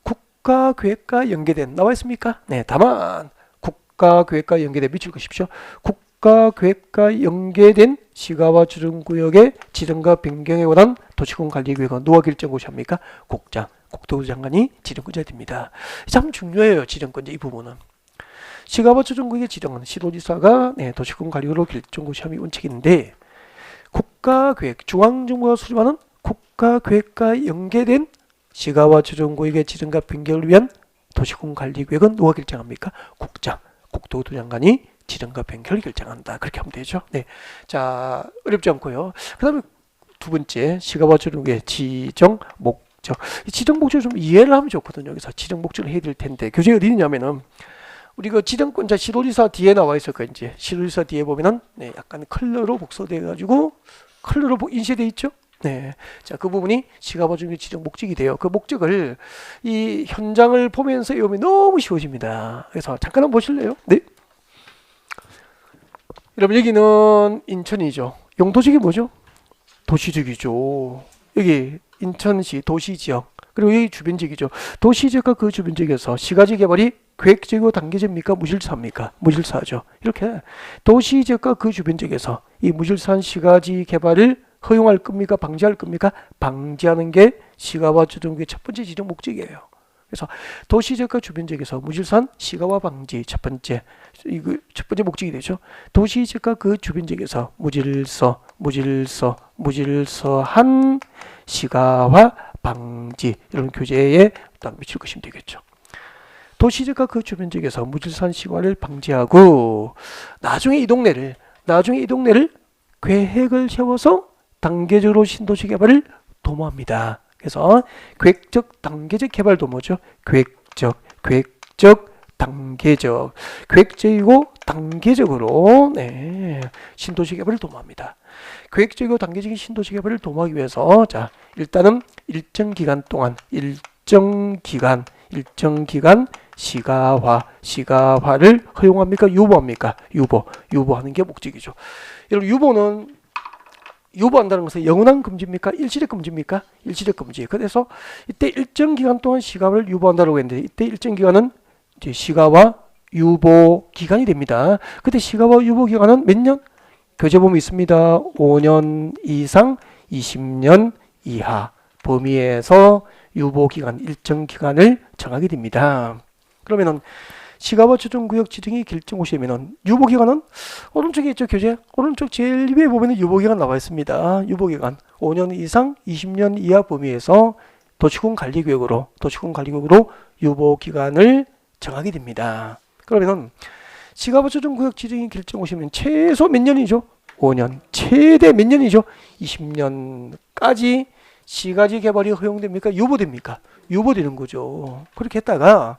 국가계획과 연계된 나와 있습니까? 네, 다만 국가계획과 연계된 밑줄 그십시오. 국가계획과 연계된 시가와 조정구역의 지정과 변경에 관한 도시군 관리구역은 누가 결정고시합니까? 국장, 국토부 장관이 지정권자가 됩니다. 참 중요해요. 지정권자 이 부분은. 시가와 조정구역의 지정은 시도지사가 도시군 관리구역으로 결정고시함이 원칙인데, 국가계획, 중앙정부가 수립하는 국가계획과 연계된 시가와 조정구역의 지정과 변경을 위한 도시군 관리구역은 누가 결정합니까? 국장, 국토부 장관이 지정과 변경을 결정한다. 그렇게 하면 되죠. 네, 자 어렵지 않고요. 그 다음에 두 번째 시가와 조정구역의 지정 목적. 이 지정 목적을 좀 이해를 하면 좋거든요. 그래서 지정 목적을 해야 될 텐데 교재가 어디 있냐면은 우리 그 지정권자 시도지사 뒤에 나와 있을 거예요. 이제 시도지사 뒤에 보면은 약간 컬러로 복사돼 가지고 컬러로 인쇄돼 있죠. 네, 자 그 부분이 시가와 조정구역 지정 목적이 돼요. 그 목적을 이 현장을 보면서 외우면 너무 쉬워집니다. 그래서 잠깐 한번 보실래요? 네. 여러분 여기는 인천이죠. 용도지역이 뭐죠? 도시지역이죠. 여기 인천시 도시지역. 그리고 여기 주변지역이죠. 도시지역과 그 주변지역에서 시가지 개발이 계획적이고 단계적입니까? 무질서합니까? 무질서하죠. 이렇게 도시지역과 그 주변지역에서 이 무질서한 시가지 개발을 허용할 겁니까? 방지할 겁니까? 방지하는 게 시가와 조정구역의 첫 번째 지정 목적이에요. 그래서 도시지역과 주변지역에서 무질서한 시가와 방지 첫 번째 목적이 되죠. 도시지역과 그 주변지역에서 무질서한 시가와 방지 이런 교재에 일단 미칠 것이면 되겠죠. 도시지역과 그 주변지역에서 무질서한 시가를 방지하고 나중에 이 동네를 계획을 세워서 단계적으로 신도시 개발을 도모합니다. 그래서 계획적 단계적 개발 도모죠. 계획적이고 단계적으로 신도시 개발을 도모합니다. 계획적이고 단계적인 신도시 개발을 도모하기 위해서 자 일단은 일정 기간 시가화를 허용합니까? 유보합니까? 유보하는 게 목적이죠. 여러분 유보한다는 것은 영원한 금지입니까? 일시적 금지입니까? 일시적 금지. 그래서 이때 일정 기간 동안 시가를 유보한다고 했는데 이때 일정 기간은 이제 시가와 유보 기간이 됩니다. 그때 시가와 유보 기간은 몇 년? 교재 보면 있습니다. 5년 이상 20년 이하 범위에서 유보 기간 일정 기간을 정하게 됩니다. 그러면은 시가와 조정구역 지정이 결정고시되면은 유보기간은 오른쪽에 있죠. 교재 오른쪽 제일 위에 보면은 유보기간 나와 있습니다. 유보기간 5년 이상 20년 이하 범위에서 도시군 관리구역으로 유보기간을 정하게 됩니다. 그러면은 시가와 조정구역 지정이 결정고시면 최소 몇 년이죠? 5년. 최대 몇 년이죠? 20년까지 시가지 개발이 허용됩니까? 유보됩니까? 유보되는 거죠. 그렇게 했다가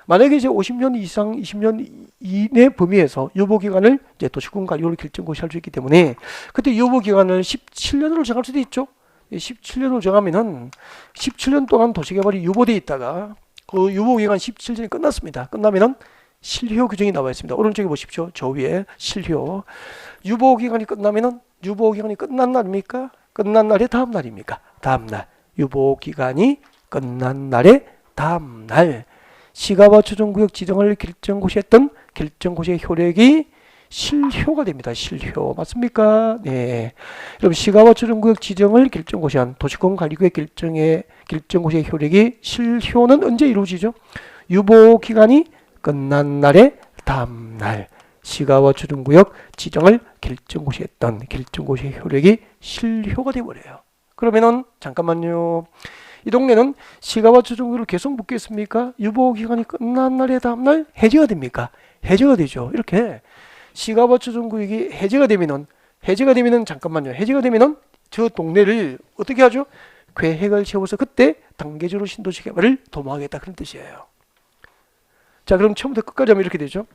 만약에 이제 50년 이상 20년 이내 범위에서 유보기간을 이제 도시군 관리구역으로 결정고시할 수 있기 때문에 그때 유보기간을 17년으로 정할 수도 있죠. 17년으로 정하면은 17년 동안 도시개발이 유보되어 있다가 그 유보기간 17년이 끝났습니다. 끝나면은 실효 규정이 나와 있습니다. 오른쪽에 보십시오. 저 위에 실효. 유보기간이 끝나면은 유보기간이 끝난 날입니까? 끝난 날의 다음 날입니까? 다음 날. 유보기간이 끝난 날의 다음 날. 시가와 조정구역 지정을 결정고시했던 결정고시의 효력이 실효가 됩니다. 실효. 맞습니까? 네. 그럼 시가와 조정구역 지정을 결정고시한 도시군 관리구역 결정고시의 효력이 실효는 언제 이루어지죠? 유보기간이 끝난 날의 다음 날. 시가와 주둔구역 지정을 결정고시했던 결정고시의 효력이 실효가 돼버려요. 그러면은 잠깐만요. 이 동네는 시가와 주둔구역을 계속 묶여 있습니까? 유보기간이 끝난 날의 다음날 해제가 됩니까? 해제가 되죠. 이렇게 시가와 주둔구역이 해제가 되면은 잠깐만요. 해제가 되면은 저 동네를 어떻게 하죠? 계획을 세워서 그때 단계적으로 신도시 개발을 도모하겠다 그런 뜻이에요. 자, 그럼 처음부터 끝까지 하면 이렇게 되죠.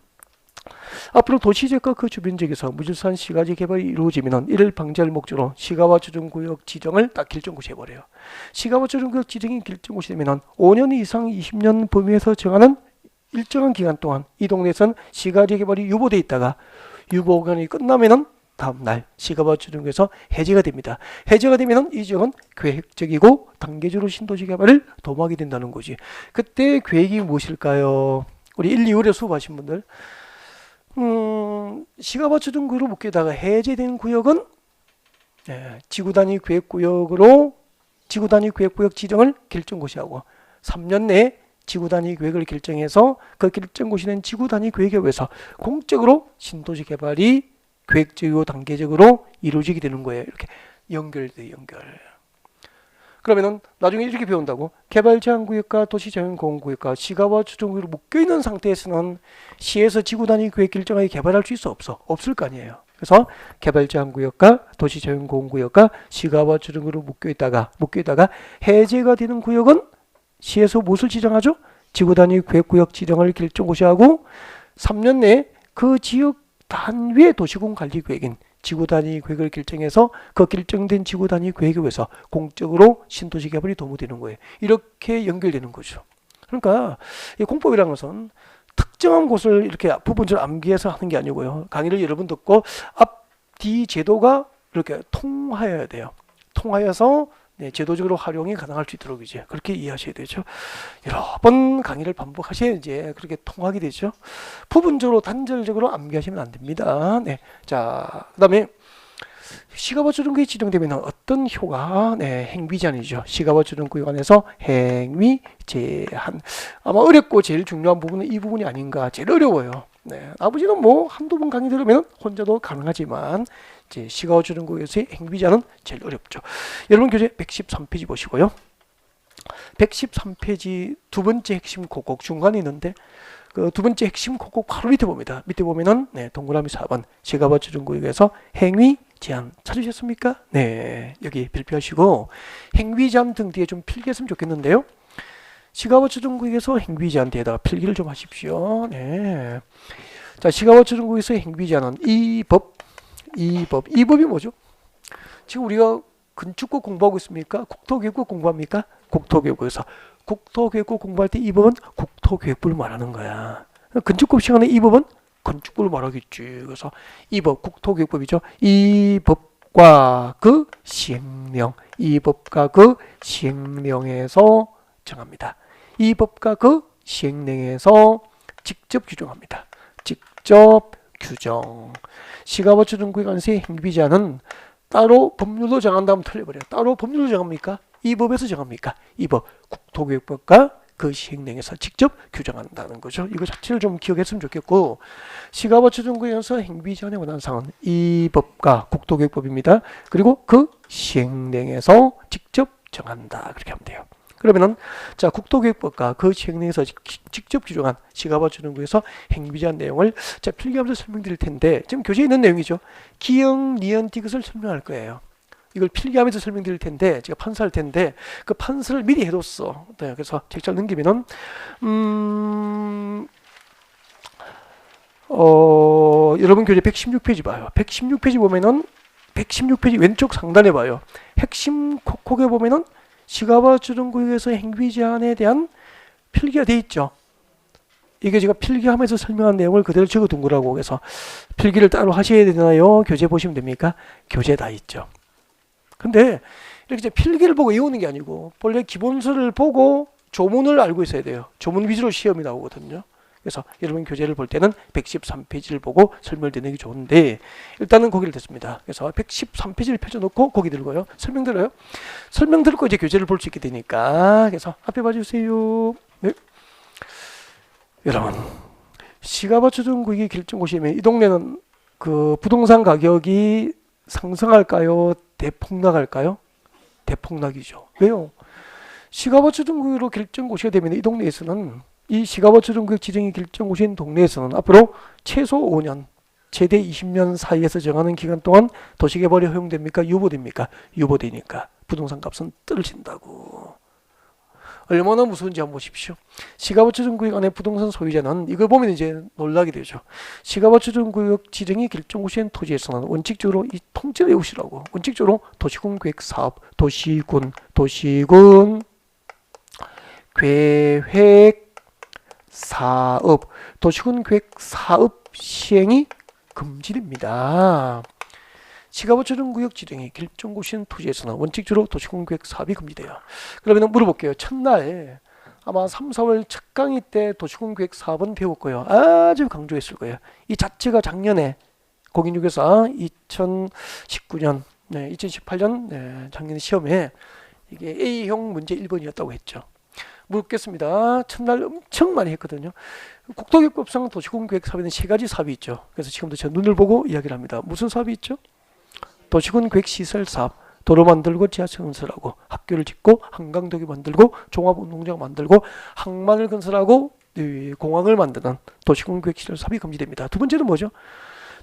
앞으로 도시지역과 그 주변 지역에서 무질서한 시가지 개발이 이루어지면 이를 방지할 목적으로 시가와 주둔구역 지정을 딱 결정고시 해버려요. 시가와 주둔구역 지정이 결정고시 되면 5년 이상 20년 범위에서 정하는 일정한 기간 동안 이 동네에선 시가지 개발이 유보돼 있다가 유보기간이 끝나면은 다음날 시가와 주둔구역에서 해제가 됩니다. 해제가 되면 이 지역은 계획적이고 단계적으로 신도시 개발을 도모하게 된다는 거지. 그때 계획이 무엇일까요? 우리 1, 2월에 수업하신 분들 시가와 주둔구역으로 묶여다가 해제된 구역은 지구단위 계획구역으로 지구단위 계획구역 지정을 결정고시하고 3년 내에 지구단위 계획을 결정해서 그 결정고시된 지구단위 계획에 의해서 공적으로 신도시 개발이 계획적이고 단계적으로 이루어지게 되는 거예요. 이렇게 연결돼 연결. 그러면은 나중에 이렇게 배운다고 개발제한구역과 도시자연공원구역과 시가와 주둔구역으로 묶여있는 상태에서는 시에서 지구단위 계획 결정하에 개발할 수 있어 없어? 없을 거 아니에요. 그래서 개발제한구역과 도시자연공원구역과 시가와 주둔구역으로 묶여있다가 해제가 되는 구역은 시에서 무엇을 지정하죠? 지구단위 계획구역 지정을 결정고시하고 3년 내에 그 지역 단위의 도시공관리계획인 지구단위 계획을 결정해서 그 결정된 지구단위 계획에 의해서 공적으로 신도시 개발이 도모되는 거예요. 이렇게 연결되는 거죠. 그러니까 이 공법이라는 것은 특정한 곳을 이렇게 부분적으로 암기해서 하는 게 아니고요. 강의를 여러 번 듣고 앞뒤 제도가 이렇게 통하여야 돼요. 통하여서 제도적으로 활용이 가능할 수 있도록 이제 그렇게 이해하셔야 되죠. 여러 번 강의를 반복하셔야 이제 그렇게 통하게 되죠. 부분적으로 단절적으로 암기하시면 안 됩니다. 네. 자, 그다음에 시가와 주둔구역이 지정되면 어떤 효가 행위제한이죠. 시가와 주둔구역 안에서 행위제한. 아마 어렵고 제일 중요한 부분은 이 부분이 아닌가. 제일 어려워요. 네. 나머지는 뭐 한두 번 강의 들으면 혼자도 가능하지만 이제 시가와 주둔구역에서의 행위제한은 제일 어렵죠. 여러분 교재 113페이지 보시고요. 113페이지 두 번째 핵심 곡곡 중간에 있는데 그 두 번째 핵심 곡곡 바로 밑에 봅니다. 밑에 보면은 동그라미 4번 시가와 주둔구역에서 행위 제한 찾으셨습니까? 네, 여기 필기하시고 행위 제한 등 뒤에 좀 필기했으면 좋겠는데요. 시가와 주둔구역에서 행위 제한 뒤에다가 필기를 좀 하십시오. 네. 자, 시가와 주둔구역에서 행위 제한은 이 법이 뭐죠? 지금 우리가 건축법 공부하고 있습니까? 국토계획법 공부합니까? 국토계획법에서 국토계획법 공부할 때 이 법은 국토계획법을 말하는 거야. 건축법 시간에 이 법은 건축법을 말하겠지. 그래서 이 법 국토계획법이죠. 이 법과 그 시행령, 이 법과 그 시행령에서 정합니다. 이 법과 그 시행령에서 직접 규정합니다. 직접 규정. 시가와 주둔구역 안에서의 행위제한은 따로 법률로 정한다면 틀려버려요. 따로 법률로 정합니까? 이 법에서 정합니까? 이 법 국토계획법과 그 시행령에서 직접 규정한다는 거죠. 이거 자체를 좀 기억했으면 좋겠고 시가와 주둔구역에서 행위제한에 관한 사항은 이 법과 국토계획법입니다. 그리고 그 시행령에서 직접 정한다. 그렇게 하면 돼요. 그러면은 자 국토계획법과 그 시행령에서 직접 규정한 시가와 주둔구역에서 행위제한 내용을 자 필기하면서 설명드릴 텐데 지금 교재에 있는 내용이죠. 기역, 니은, 디귿을 설명할 거예요. 이걸 필기하면서 설명드릴 텐데 제가 판서할 텐데 그 판서를 미리 해뒀어. 네, 그래서 책자를 넘기면은 여러분 교재 116페이지 봐요. 116페이지 보면은 116페이지 왼쪽 상단에 봐요. 핵심 콕콕에 보면은 시가와 주둔구역에서 행위제한에 대한 필기가 돼 있죠. 이게 제가 필기하면서 설명한 내용을 그대로 적어둔 거라고. 그래서 필기를 따로 하셔야 되나요? 교재 보시면 됩니까? 교재 다 있죠. 근데 이렇게 이제 필기를 보고 외우는 게 아니고 본래 기본서를 보고 조문을 알고 있어야 돼요. 조문 위주로 시험이 나오거든요. 그래서 여러분 교재를 볼 때는 113페이지를 보고 설명드리는 게 좋은데 일단은 거기를 됐습니다. 그래서 113페이지를 펼쳐놓고 거기 들고요. 설명 들어요. 설명 듣고 이제 교재를 볼 수 있게 되니까 그래서 앞에 봐주세요. 네. 여러분 시가바치정구역이 결정고시면 이 동네는 그 부동산 가격이 상승할까요? 대폭락할까요? 대폭락이죠. 왜요? 시가바치정구역으로 결정고시가 되면 이 동네에서는 이 시가바치정구역 지정이 결정고시인 동네에서는 앞으로 최소 5년, 최대 20년 사이에서 정하는 기간 동안 도시개발이 허용됩니까? 유보됩니까? 유보되니까 부동산 값은 떨어진다고. 얼마나 무서운지 한번 보십시오. 시가버처정구역 안에 부동산 소유자는 이걸 보면 이제 놀라게 되죠. 시가버처정구역 지정이 결정고시인 토지에서는 원칙적으로 이 통째로 외우시라고. 원칙적으로 도시군 계획 사업, 도시군 계획 사업, 도시군 계획 사업 시행이 금지됩니다. 시가버처정구역 지정이 결정고시인 토지에서는 원칙적으로 도시군 계획 사업이 금지돼요. 그러면 물어볼게요. 첫날 아마 3, 4월 첫 강의 때 도시군 계획 사업은 배웠고요. 아주 강조했을 거예요. 이 자체가 작년에 공인중개사 2019년, 2018년 작년 시험에 이게 A형 문제 1번이었다고 했죠. 묻겠습니다. 첫날 엄청 많이 했거든요. 국토교육법상 도시군 계획 사업에는 세 가지 사업이 있죠. 그래서 지금도 제 눈을 보고 이야기를 합니다. 무슨 사업이 있죠? 도시군 계획 시설 사업, 도로 만들고 지하철 건설하고 학교를 짓고 한강도기 만들고 종합운동장 만들고 항만을 건설하고 공항을 만드는 도시군 계획 시설 사업이 금지됩니다. 두 번째는 뭐죠?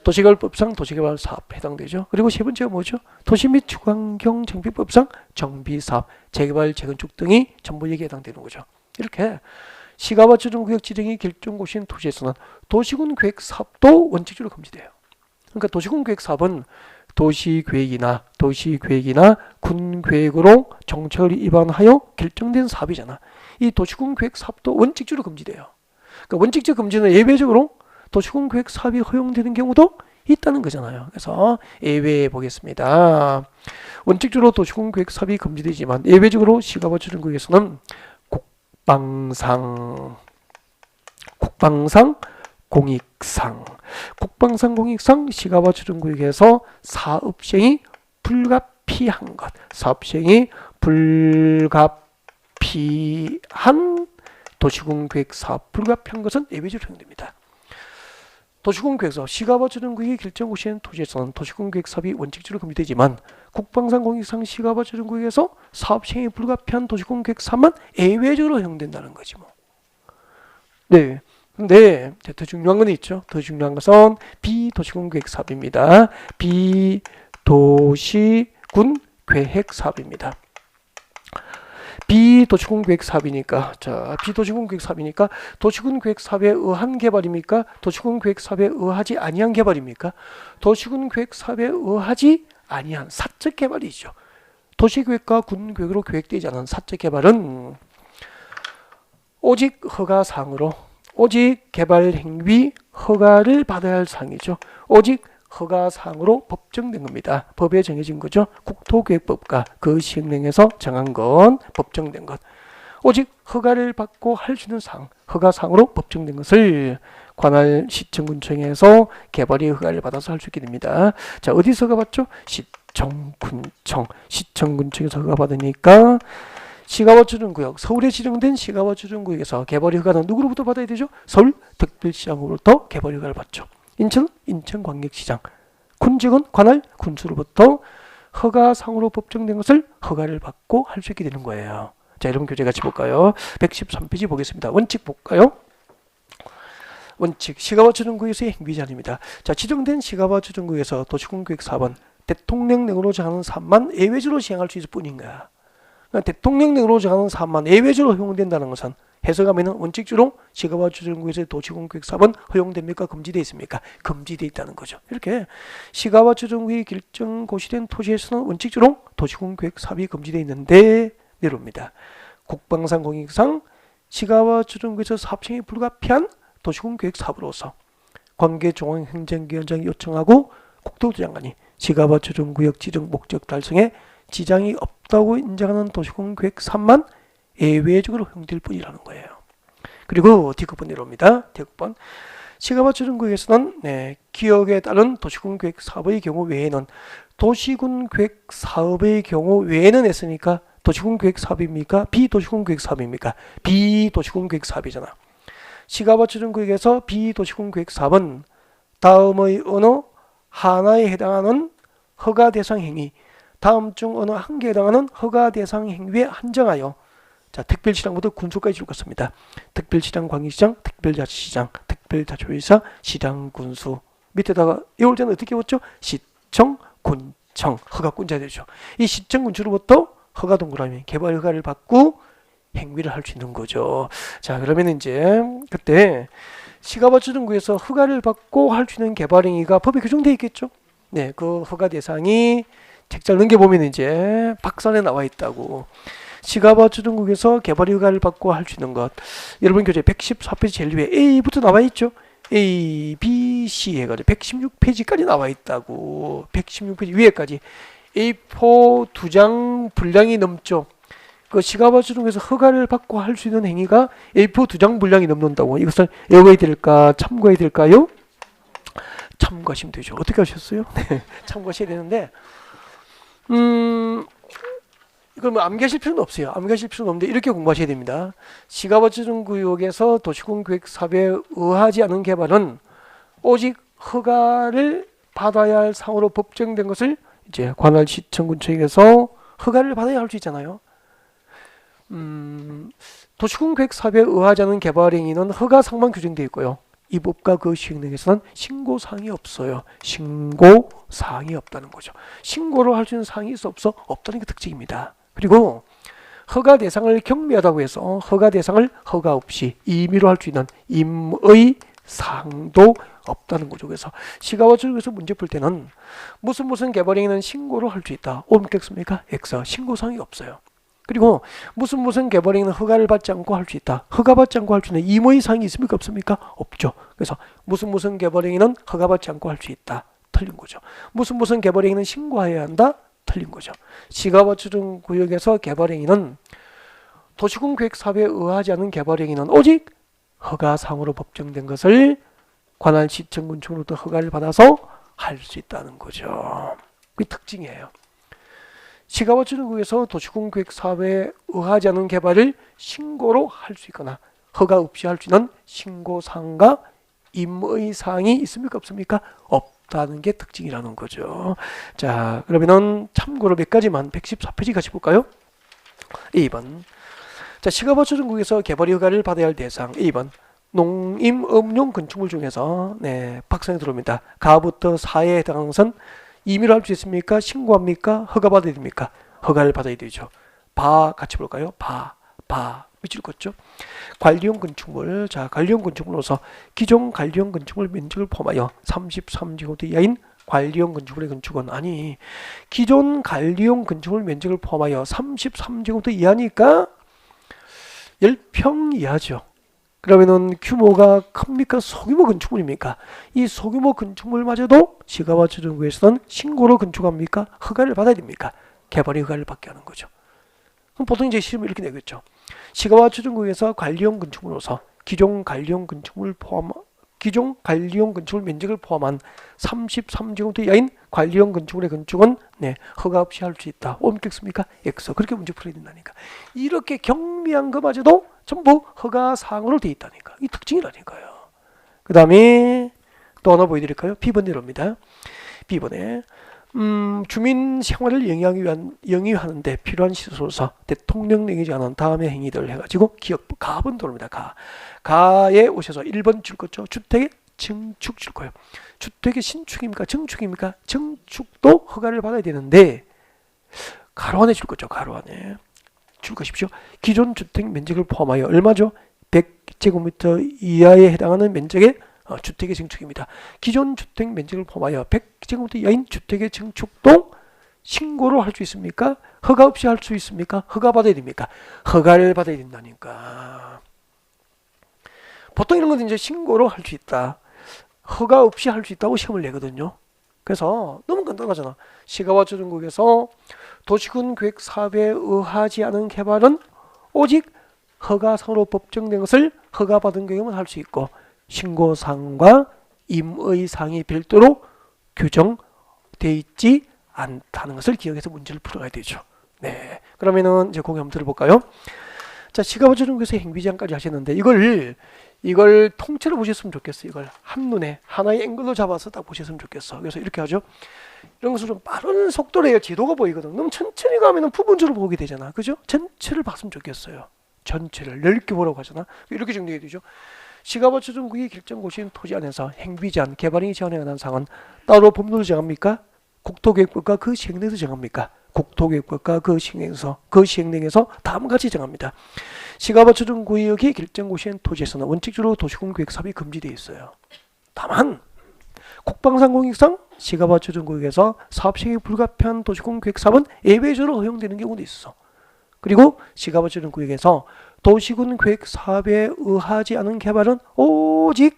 도시개발법상 도시개발 사업 해당되죠. 그리고 세 번째가 뭐죠? 도시 및 주거환경 정비법상 정비사업, 재개발, 재건축 등이 전부 여기에 해당되는 거죠. 이렇게 시가버처정구역 지정이 결정고시인 토지에서는 도시군 계획 사업도 원칙적으로 금지돼요. 그러니까 도시군 계획 사업은 도시계획이나 군계획으로 정책을 위반하여 결정된 사업이잖아. 이 도시군 계획 사업도 원칙적으로 금지돼요. 그러니까 원칙적 금지는 예외적으로 도시군 계획 사업이 허용되는 경우도 있다는 거잖아요. 그래서 예외 보겠습니다. 원칙적으로 도시군 계획 사업이 금지되지만 예외적으로 시가버처정구역에서는 국방상 공익상 시가버처정구역에서 사업 시행이 불가피한 것, 사업 시행이 불가피한 도시군 계획 사업 불가피한 것은 예외적으로 허용됩니다. 도시군 계획 사업, 시가버처정구역이 결정고시인 토지에서는 도시군 계획 사업이 원칙적으로 금지되지만 국방상 공익상 시가버처정구역에서 사업 시행이 불가피한 도시군 계획 사업만 예외적으로 허용된다는 거지 뭐. 네. 근데 더 중요한 건 있죠. 더 중요한 것은 비도시군 계획 사업입니다. 비도시군 계획 사업입니다. 비도시군 계획 사업이니까, 비도시군 계획 사업이니까 도시군 계획 사업에 의한 개발입니까? 도시군 계획 사업에 의하지 아니한 개발입니까? 도시군 계획 사업에 의하지 아니한 사적 개발이죠. 도시계획과 군계획으로 계획되지 않은 사적 개발은 오직 허가사항으로, 오직 개발 행위 허가를 받아야 할 사항이죠. 오직 허가사항으로 법정된 겁니다. 법에 정해진 거죠. 국토계획법과 그 시행령에서 정한 건 법정된 것. 오직 허가를 받고 할 수 있는 사항, 허가사항으로 법정된 것을 관할 시청군청에서 개발의 허가를 받아서 할 수 있게 됩니다. 자, 어디서 허가 받죠? 시청군청에서 허가 받으니까 시가버처정구역, 서울에 지정된 시가버처정구역에서 개발의 허가는 누구로부터 받아야 되죠? 서울특별시장으로부터 개발의 허가를 받죠. 인천, 인천광역시장, 군직은 관할 군수로부터 허가상으로 법정된 것을 허가를 받고 할 수 있게 되는 거예요. 자, 여러분 교재 같이 볼까요? 113페이지 보겠습니다. 원칙 볼까요? 원칙, 시가버처정구역에서의 행위 제한입니다. 자, 지정된 시가버처정구역에서 도시군계획 사업은 대통령령으로 정하는 사업만 예외적으로 시행할 수 있을 뿐인가. 그러니까 대통령령으로 정하는 사업만 예외적으로 허용된다는 것은 해석하면 원칙적으로 시가버처정구역에서의 도시군계획 사업은 허용됩니까? 금지되어 있습니까? 금지되어 있다는 거죠. 이렇게 시가버처정구역이 결정고시된 토지에서는 원칙적으로 도시군계획 사업이 금지되어 있는데 내려옵니다. 국방상 공익상 시가버처정구역에서 사업 시행이 불가피한 도시군계획 사업으로서 관계중앙행정기관장이 요청하고 국토부 장관이 시가버처정구역 지정 목적 달성에 지장이 없다고 인정하는 도시군계획 사업만 예외적으로 허용될 뿐이라는 거예요. 그리고 D급번 내려옵니다. D급번 시가버처정구역에서는 기억에 따른 도시군계획 사업의 경우 외에는 도시군계획 사업의 경우 외에는 했으니까 도시군계획 사업입니까? 비도시군계획 사업입니까? 비도시군계획 사업이잖아. 시가 받쳐준 구역에서 비도시군 계획 사업은 다음의 어느 하나에 해당하는 허가 대상 행위, 다음 중 어느 한 개에 해당하는 허가 대상 행위에 한정하여, 자, 특별시장부터 군수까지 읽었습니다. 특별시장, 광역시장, 특별자치시장, 특별자치회사, 시장, 군수. 밑에다가 이럴 때는 어떻게 외웠죠? 시청, 군청, 허가권자 되죠. 이 시청, 군수로부터 허가 동그라미, 개발 허가를 받고 행위를 할 수 있는 거죠. 자, 그러면 이제 그때 시가버처등구에서 허가를 받고 할 수 있는 개발 행위가 법에 규정되어 있겠죠. 네, 그 허가 대상이 책자를 넘겨보면 이제 박산에 나와 있다고. 시가버처등국에서 개발 허가를 받고 할 수 있는 것. 여러분 교재 114페이지 제일 위에 A부터 나와 있죠. A, B, C 해가지고 116페이지까지 나와 있다고. 116페이지 위에까지 A4 2장 분량이 넘죠. 그 시가버처등에서 허가를 받고 할 수 있는 행위가 A4 2장 분량이 넘는다고. 이것을 외워야 될까, 참고해야 될까요? 참고하시면 되죠. 어떻게 하셨어요? 네, 참고하셔야 되는데, 이걸 뭐 암기하실 필요는 없어요. 암기하실 필요는 없는데 이렇게 공부하셔야 됩니다. 시가버처등구역에서 도시군계획 사업에 의하지 않은 개발은 오직 허가를 받아야 할 상으로 법정된 것을 이제 관할 시청군청에서 허가를 받아야 할 수 있잖아요. 도시군계획 사업에 의하지 않은 개발 행위는 허가상만 규정되어 있고요. 이 법과 그 시행 등에서는 신고사항이 없어요. 신고사항이 없다는 거죠. 신고를 할 수 있는 사항이 있어 없어? 없다는 게 특징입니다. 그리고 허가 대상을 경미하다고 해서 허가 대상을 허가 없이 임의로 할 수 있는 임의 사항도 없다는 거죠. 그래서 시가버처에서 문제 풀 때는 무슨 개발행위는 신고를 할 수 있다. 옳겠습니까? X. 신고사항이 없어요. 그리고 무슨 개발행위는 허가를 받지 않고 할 수 있다. 허가받지 않고 할 수 있는 임의 사항이 있습니까? 없습니까? 없죠. 그래서 무슨 개발행위는 허가받지 않고 할 수 있다. 틀린 거죠. 무슨 개발행위는 신고해야 한다. 틀린 거죠. 시가버처구역에서 개발행위는 도시군계획 사업에 의하지 않은 개발행위는 오직 허가상으로 법정된 것을 관할 시청군청으로부터 허가를 받아서 할 수 있다는 거죠. 그게 특징이에요. 시가버처구역에서 도시군계획 사업에 의하지 않은 개발을 신고로 할 수 있거나 허가 없이 할 수 있는 신고사항과 임의사항이 있습니까? 없습니까? 없다는 게 특징이라는 거죠. 자, 그러면은 참고로 몇 가지만 114페이지 같이 볼까요? 2번. 자, 시가버처구역에서 개발 허가를 받아야 할 대상 2번. 농임업용 건축물 중에서 네, 박상에 들어옵니다. 가부터 사에 해당하는 것은 임의로 할 수 있습니까? 신고합니까? 허가받아야 됩니까? 허가를 받아야 되죠. 바 같이 볼까요? 바 밑줄 긋죠. 관리용 건축물. 자, 관리용 건축물로서 기존 관리용 건축물 면적을 포함하여 33제곱미터 이하인 관리용 건축물의 건축은 아니 기존 관리용 건축물 면적을 포함하여 33제곱미터 이하니까 10평 이하죠. 그러면은 규모가 큽니까? 소규모 건축물입니까? 이 소규모 건축물마저도 시가버처구역에서는 신고로 건축합니까? 허가를 받아야 됩니까? 개발의 허가를 받게 하는 거죠. 그럼 보통 이제 시험을 이렇게 내겠죠. 시가버처구역에서 관리용 건축물로서 기존 관리용 건축물 면적을 포함한 33제곱미터 이하인 관리용 건축물의 건축은 네, 허가 없이 할 수 있다. 옮겼습니까? X. 그렇게 문제 풀어야 된다니까. 이렇게 경미한 것마저도 전부 허가사항으로 되어 있다니까. 이 특징이라니까요. 그 다음에 또 하나 보여드릴까요? B번 내려옵니다. B번에 주민 생활을 영위하는데 필요한 시설로서 대통령 내리지 않은 다음의 행위들 해가지고 기억부 가번 들어옵니다. 가에 오셔서 1번 줄 거죠. 주택의 증축 줄 거예요. 주택의 신축입니까? 증축입니까? 증축도 허가를 받아야 되는데 가로 안에 줄 거죠. 가로 안에 줄 것이십시오. 기존 주택 면적을 포함하여 얼마죠? 100제곱미터 이하에 해당하는 면적의 주택의 증축입니다. 기존 주택 면적을 포함하여 100제곱미터 이하인 주택의 증축도 신고로 할 수 있습니까? 허가 없이 할 수 있습니까? 허가 받아야 됩니까? 허가를 받아야 된다니까. 보통 이런 건 이제 신고로 할 수 있다. 허가 없이 할 수 있다고 시험을 내거든요. 그래서 너무 간단하잖아. 시가버처구역에서 도시군계획 사업에 의하지 않은 개발은 오직 허가상으로 법정된 것을 허가받은 경우만 할 수 있고 신고사항과 임의사항이 별도로 규정되어 있지 않다는 것을 기억해서 문제를 풀어야 되죠. 네, 그러면은 이제 공개 한번 들어볼까요? 자, 시가버처정구에서 행위제한까지 하셨는데 이걸 통째로 보셨으면 좋겠어요. 이걸 한눈에 하나의 앵글로 잡아서 딱 보셨으면 좋겠어. 그래서 이렇게 하죠. 이런 것을 좀 빠른 속도로 해야 지도가 보이거든. 너무 천천히 가면은 부분적으로 보게 되잖아. 그죠? 전체를 봤으면 좋겠어요. 전체를 넓게 보라고 하잖아. 이렇게 정리해 되죠. 시가버처정구의 결정고시인 토지 안에서 행위제한, 개발행위 제한에 관한 사항은 따로 법률로 정합니까? 국토계획법과 그 시행령에서 정합니까? 국토계획법과 그 시행령에서 다음과 같이 정합니다. 시가버처정 구역의 결정고시인 토지에서는 원칙적으로 도시공계획 사업이 금지되어 있어요. 다만 국방상공익상 시가버처정 구역에서 사업 시행이 불가피한 도시공계획 사업은 예외적으로 허용되는 경우도 있어. 그리고 시가버처정 구역에서 도시군 계획 사업에 의하지 않은 개발은 오직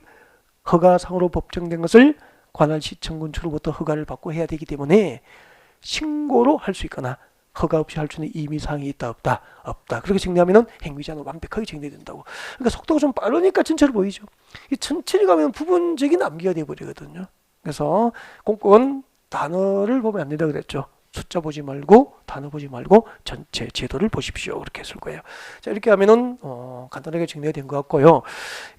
허가상으로 법정된 것을 관할 시청군 주로부터 허가를 받고 해야 되기 때문에 신고로 할 수 있거나 허가 없이 할 수 있는 임의사항이 있다 없다. 없다. 그렇게 정리하면은 행위제한은 완벽하게 정리된다고. 그러니까 속도가 좀 빠르니까 천천히 보이죠. 이 천천히 가면 부분적인 암기가 되어버리거든요. 그래서 꼼꼼한 단어를 보면 안 된다 그랬죠. 숫자 보지 말고 단어 보지 말고 전체 제도를 보십시오. 그렇게 했을 거예요. 자, 이렇게 하면은 간단하게 정리가 된 것 같고요.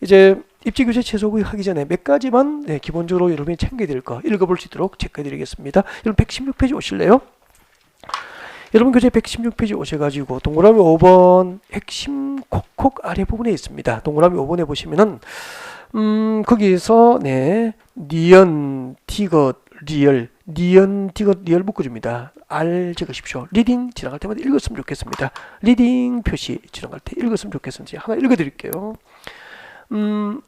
이제 입지규제 최소구역 하기 전에 몇 가지만 기본적으로 여러분이 챙겨야 될 거 읽어볼 수 있도록 체크해드리겠습니다. 여러분 116페이지 오실래요? 여러분 교재 116페이지 오셔가지고 동그라미 5번 핵심 콕콕 아래 부분에 있습니다. 동그라미 5번에 보시면은 거기에서 니언 디귿 리얼 니언 디귿 리얼 묶어줍니다. R 적으십시오. 리딩 지나갈 때마다 읽었으면 좋겠습니다. 리딩 표시 지나갈 때 읽었으면 좋겠습니다. 하나 읽어드릴게요.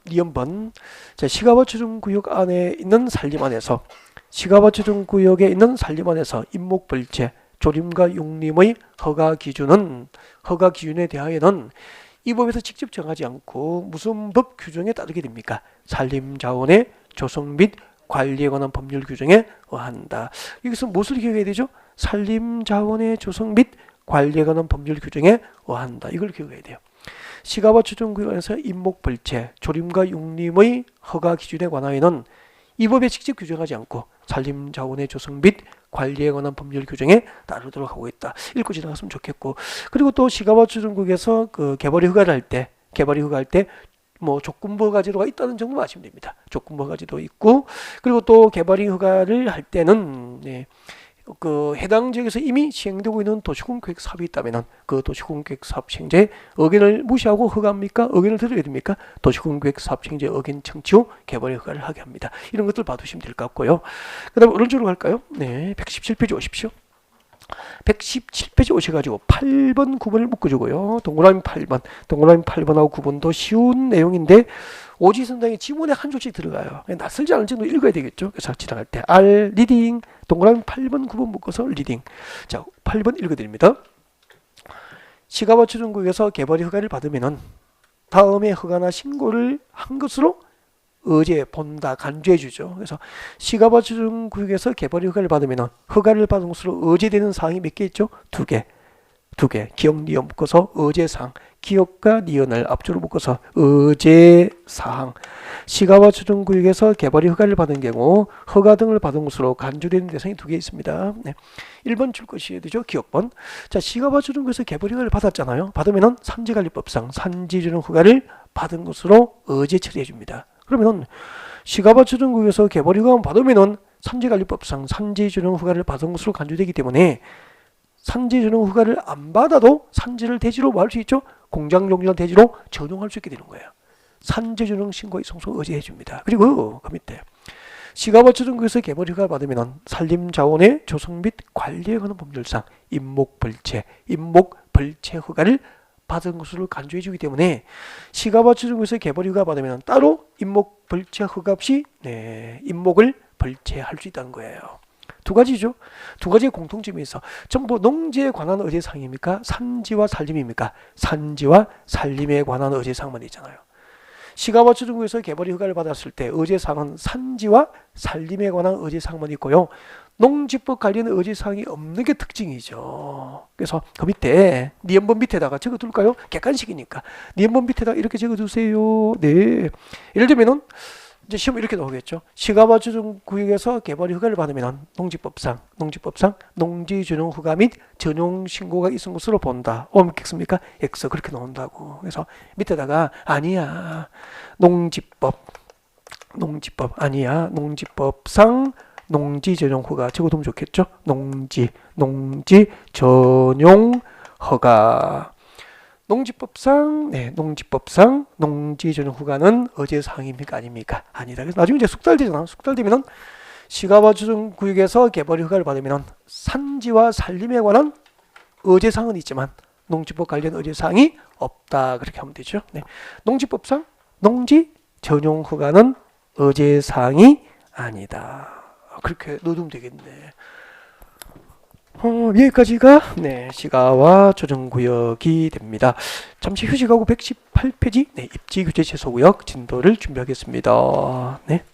니언번. 자, 시가버처정구역 안에 있는 산림 안에서 시가버처정구역에 있는 산림 안에서 임목벌채 조림과 용림의 허가 기준에 대하여는 이 법에서 직접 정하지 않고 무슨 법 규정에 따르게 됩니까? 산림자원의 조성 및 관리에 관한 법률 규정에 의한다. 여기서 무엇을 기억해야 되죠? 산림자원의 조성 및 관리에 관한 법률 규정에 의한다. 이걸 기억해야 돼요. 시가버처정구역에서 임목벌채, 조림과 용림의 허가 기준에 관하여는 이 법에 직접 규정하지 않고 산림자원의 조성 및 관리에 관한 법률 규정에 따르도록 하고 있다. 읽고 지나갔으면 좋겠고, 그리고 또 시가버처정구역에서 그 개발이 허가를 할 때 뭐 조건부 허가제도가 있다는 점을 아시면 됩니다. 조건부 허가제도 있고, 그리고 또 개발이 허가를 할 때는 그 해당 지역에서 이미 시행되고 있는 도시공계획 사업이 있다면은 그 도시공계획 사업 시행자의 의견을 무시하고 허가합니까? 의견을 들어야 됩니까? 도시공계획 사업 시행자의 의견 청취 후 개발 허가를 하게 합니다. 이런 것들 봐두시면 될 것 같고요. 그 다음에 오른쪽으로 갈까요? 117페이지 오십시오. 117페이지 오셔가지고 8번, 9번을 묶어주고요. 동그라미 8번하고 9번도 쉬운 내용인데 오지선장의 지문에 한 줄씩 들어가요. 낯설지 않을 정도 읽어야 되겠죠. 그래서 지나갈 때 R 리딩 동그라미 8번, 9번 묶어서 리딩. 자, 8번 읽어드립니다. 시가버처정구역에서 개발이 허가를 받으면은 다음에 허가나 신고를 한 것으로 의제, 본다, 간주해 주죠. 그래서 시가버처정구역에서 개발이 허가를 받으면 허가를 받은 것으로 의제되는 사항이 몇 개 있죠? 두 개. 기억, 니은 묶어서 의제사항. 기억과 니은을 앞줄로 묶어서 의제사항. 시가버처정구역에서 개발이 허가를 받은 경우 허가 등을 받은 것으로 간주되는 대상이 두 개 있습니다. 1번 줄 것이어야 되죠. 기억번. 자, 시가버처정구역에서 개발이 허가를 받았잖아요. 받으면 산지관리법상 산지조정 허가를 받은 것으로 의제 처리해 줍니다. 그러면 시가버처정구역에서 개발 허가만 받으면은 산지관리법상 산지조정 허가를 받은 것으로 간주되기 때문에 산지조정 허가를 안 받아도 산지를 대지로 뭐 할 수 있죠? 공장용지나 대지로 전용할 수 있게 되는 거예요. 산지조정 신고의 성소 의제해 줍니다. 그리고 그 밑에 시가버처정구역에서 개발 허가를 받으면은 산림자원의 조성 및 관리에 관한 법률상 임목벌채 허가를 받은 것으로 간주해 주기 때문에 시가버처정구역에서 개발 허가 받으면 따로 임목벌채 허가 없이 임목을 벌채할 수 있다는 거예요. 두 가지죠. 두 가지의 공통점이 있어. 전부 농지에 관한 의제사항입니까? 산지와 산림입니까? 산지와 산림에 관한 의제사항만 있잖아요. 시가버처정구역에서 개발 허가를 받았을 때 의제사항은 산지와 산림에 관한 의제사항만 있고요. 농지법 관련 의제사항이 없는 게 특징이죠. 그래서 그 밑에 니은번 밑에다가 적어둘까요? 객관식이니까 니은번 밑에다가 이렇게 적어두세요. 네. 예를 들면은 이제 시험 이렇게 나오겠죠. 시가와 조정구역에서 개발 허가를 받으면 농지법상 농지전용 허가 및 전용 신고가 있은 것으로 본다. 옳겠습니까? X 그렇게 나온다고. 그래서 밑에다가 아니야. 농지법 아니야. 농지법상 농지 전용 허가 적어두면 좋겠죠. 농지 전용 허가. 농지법상 농지 전용 허가는 어제 사항입니까 아닙니까? 아니다. 그래서 나중에 이제 숙달되잖아. 숙달되면은 시가와 조정 구역에서 개발 허가를 받으면 산지와 산림에 관한 어제 사항은 있지만 농지법 관련 어제 사항이 없다. 그렇게 하면 되죠. 네. 농지법상 농지 전용 허가는 어제 사항이 아니다. 그렇게 넣어두면 되겠네. 여기까지가 시가와 조정구역이 됩니다. 잠시 휴식하고 118페이지 입지규제 최소구역 진도를 준비하겠습니다. 네.